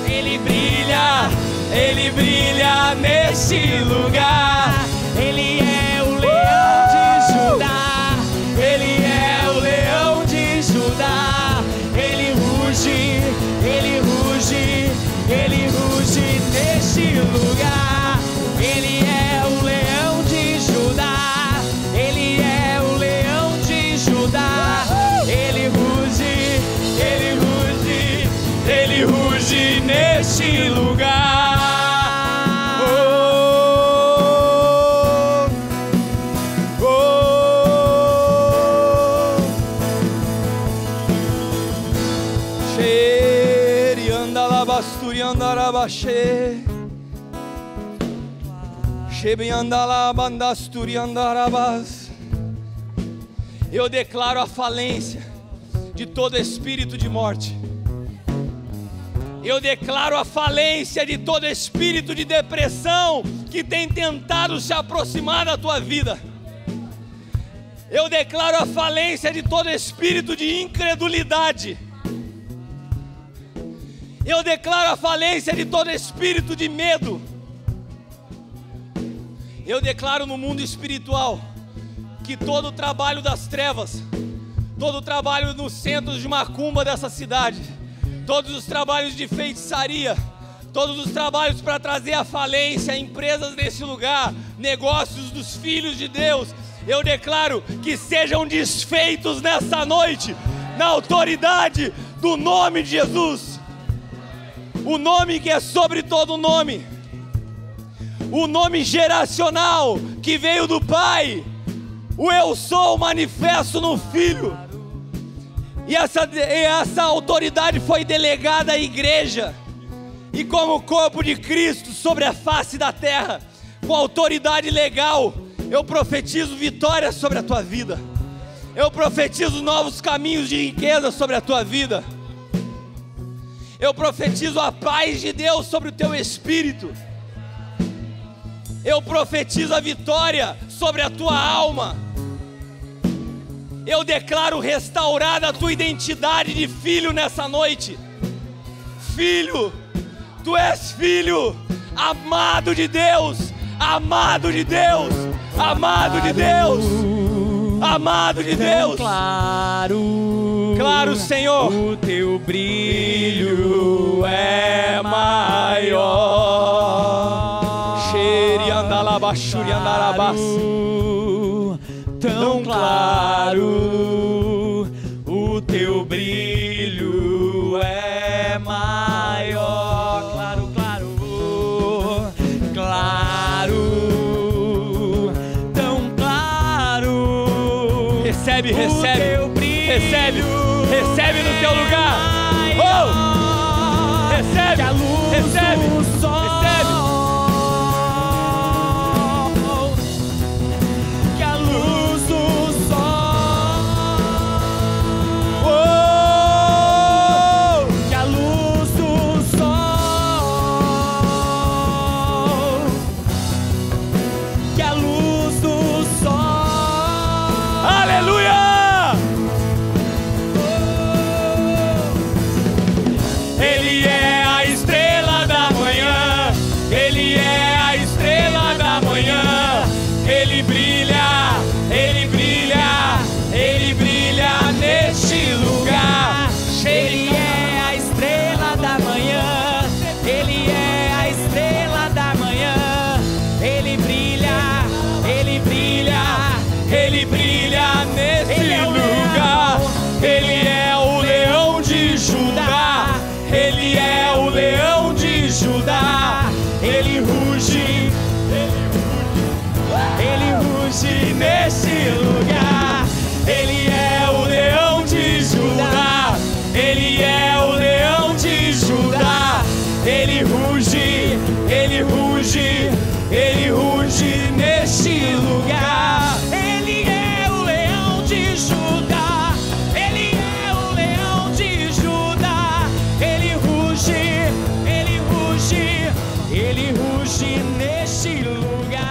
ele brilha, ele brilha nesse lugar. Ele é o leão de Judá. Ele é o leão de Judá. Ele ruge, ele ruge, ele ruge neste lugar. Ele é o leão de Judá. Ele é o leão de Judá. Ele ruge, ele ruge, Ele ruge neste lugar. Xeriandalabasturiandarabaxê. Xebiandalabandasturiandarabas. Eu declaro a falência de todo espírito de morte. Eu declaro a falência de todo espírito de depressão que tem tentado se aproximar da tua vida. Eu declaro a falência de todo espírito de incredulidade. Eu declaro a falência de todo espírito de medo. Eu declaro no mundo espiritual que todo o trabalho das trevas, todo o trabalho nos centros de macumba dessa cidade, todos os trabalhos de feitiçaria, todos os trabalhos para trazer a falência a empresas nesse lugar, negócios dos filhos de Deus, eu declaro que sejam desfeitos nessa noite, na autoridade do nome de Jesus. O nome que é sobre todo nome, o nome geracional que veio do Pai, o eu sou manifesto no Filho. E essa autoridade foi delegada à igreja. E como corpo de Cristo sobre a face da terra, com autoridade legal, eu profetizo vitória sobre a tua vida. Eu profetizo novos caminhos de riqueza sobre a tua vida. Eu profetizo a paz de Deus sobre o teu espírito. Eu profetizo a vitória sobre a tua alma. Eu declaro restaurada a tua identidade de filho nessa noite. Filho, tu és filho, amado de Deus, amado de Deus, amado de Deus, amado de Deus. Claro, Senhor, o teu brilho é maior. Xeriandala Alabachuri andarabás. Tão claro, o teu brilho é maior. Claro, claro, claro, tão claro. Recebe, recebe, recebe, recebe no teu lugar. Oh! Recebe, recebe, recebe. Que a luz do sol, Oh! que a luz do sol, que a luz do sol. Aleluia! Ele é a estrela da manhã, Ele é a estrela da manhã. Ele brilha, Ele brilha, Ele brilha neste lugar. Ele é a estrela da manhã, Ele é a estrela da manhã. Ele brilha, Ele brilha, Ele brilha neste lugar. Ele é o leão de Judá, Ele é o leão de Judá. Ele ruge, Ele ruge nesse lugar. Ele é o leão de Judá, Ele é o leão de Judá. Ele ruge, Ele ruge, Ele ruge neste lugar. Ele é o leão de Judá, Ele é o leão de Judá. Ele ruge, Ele ruge, Ele ruge neste lugar.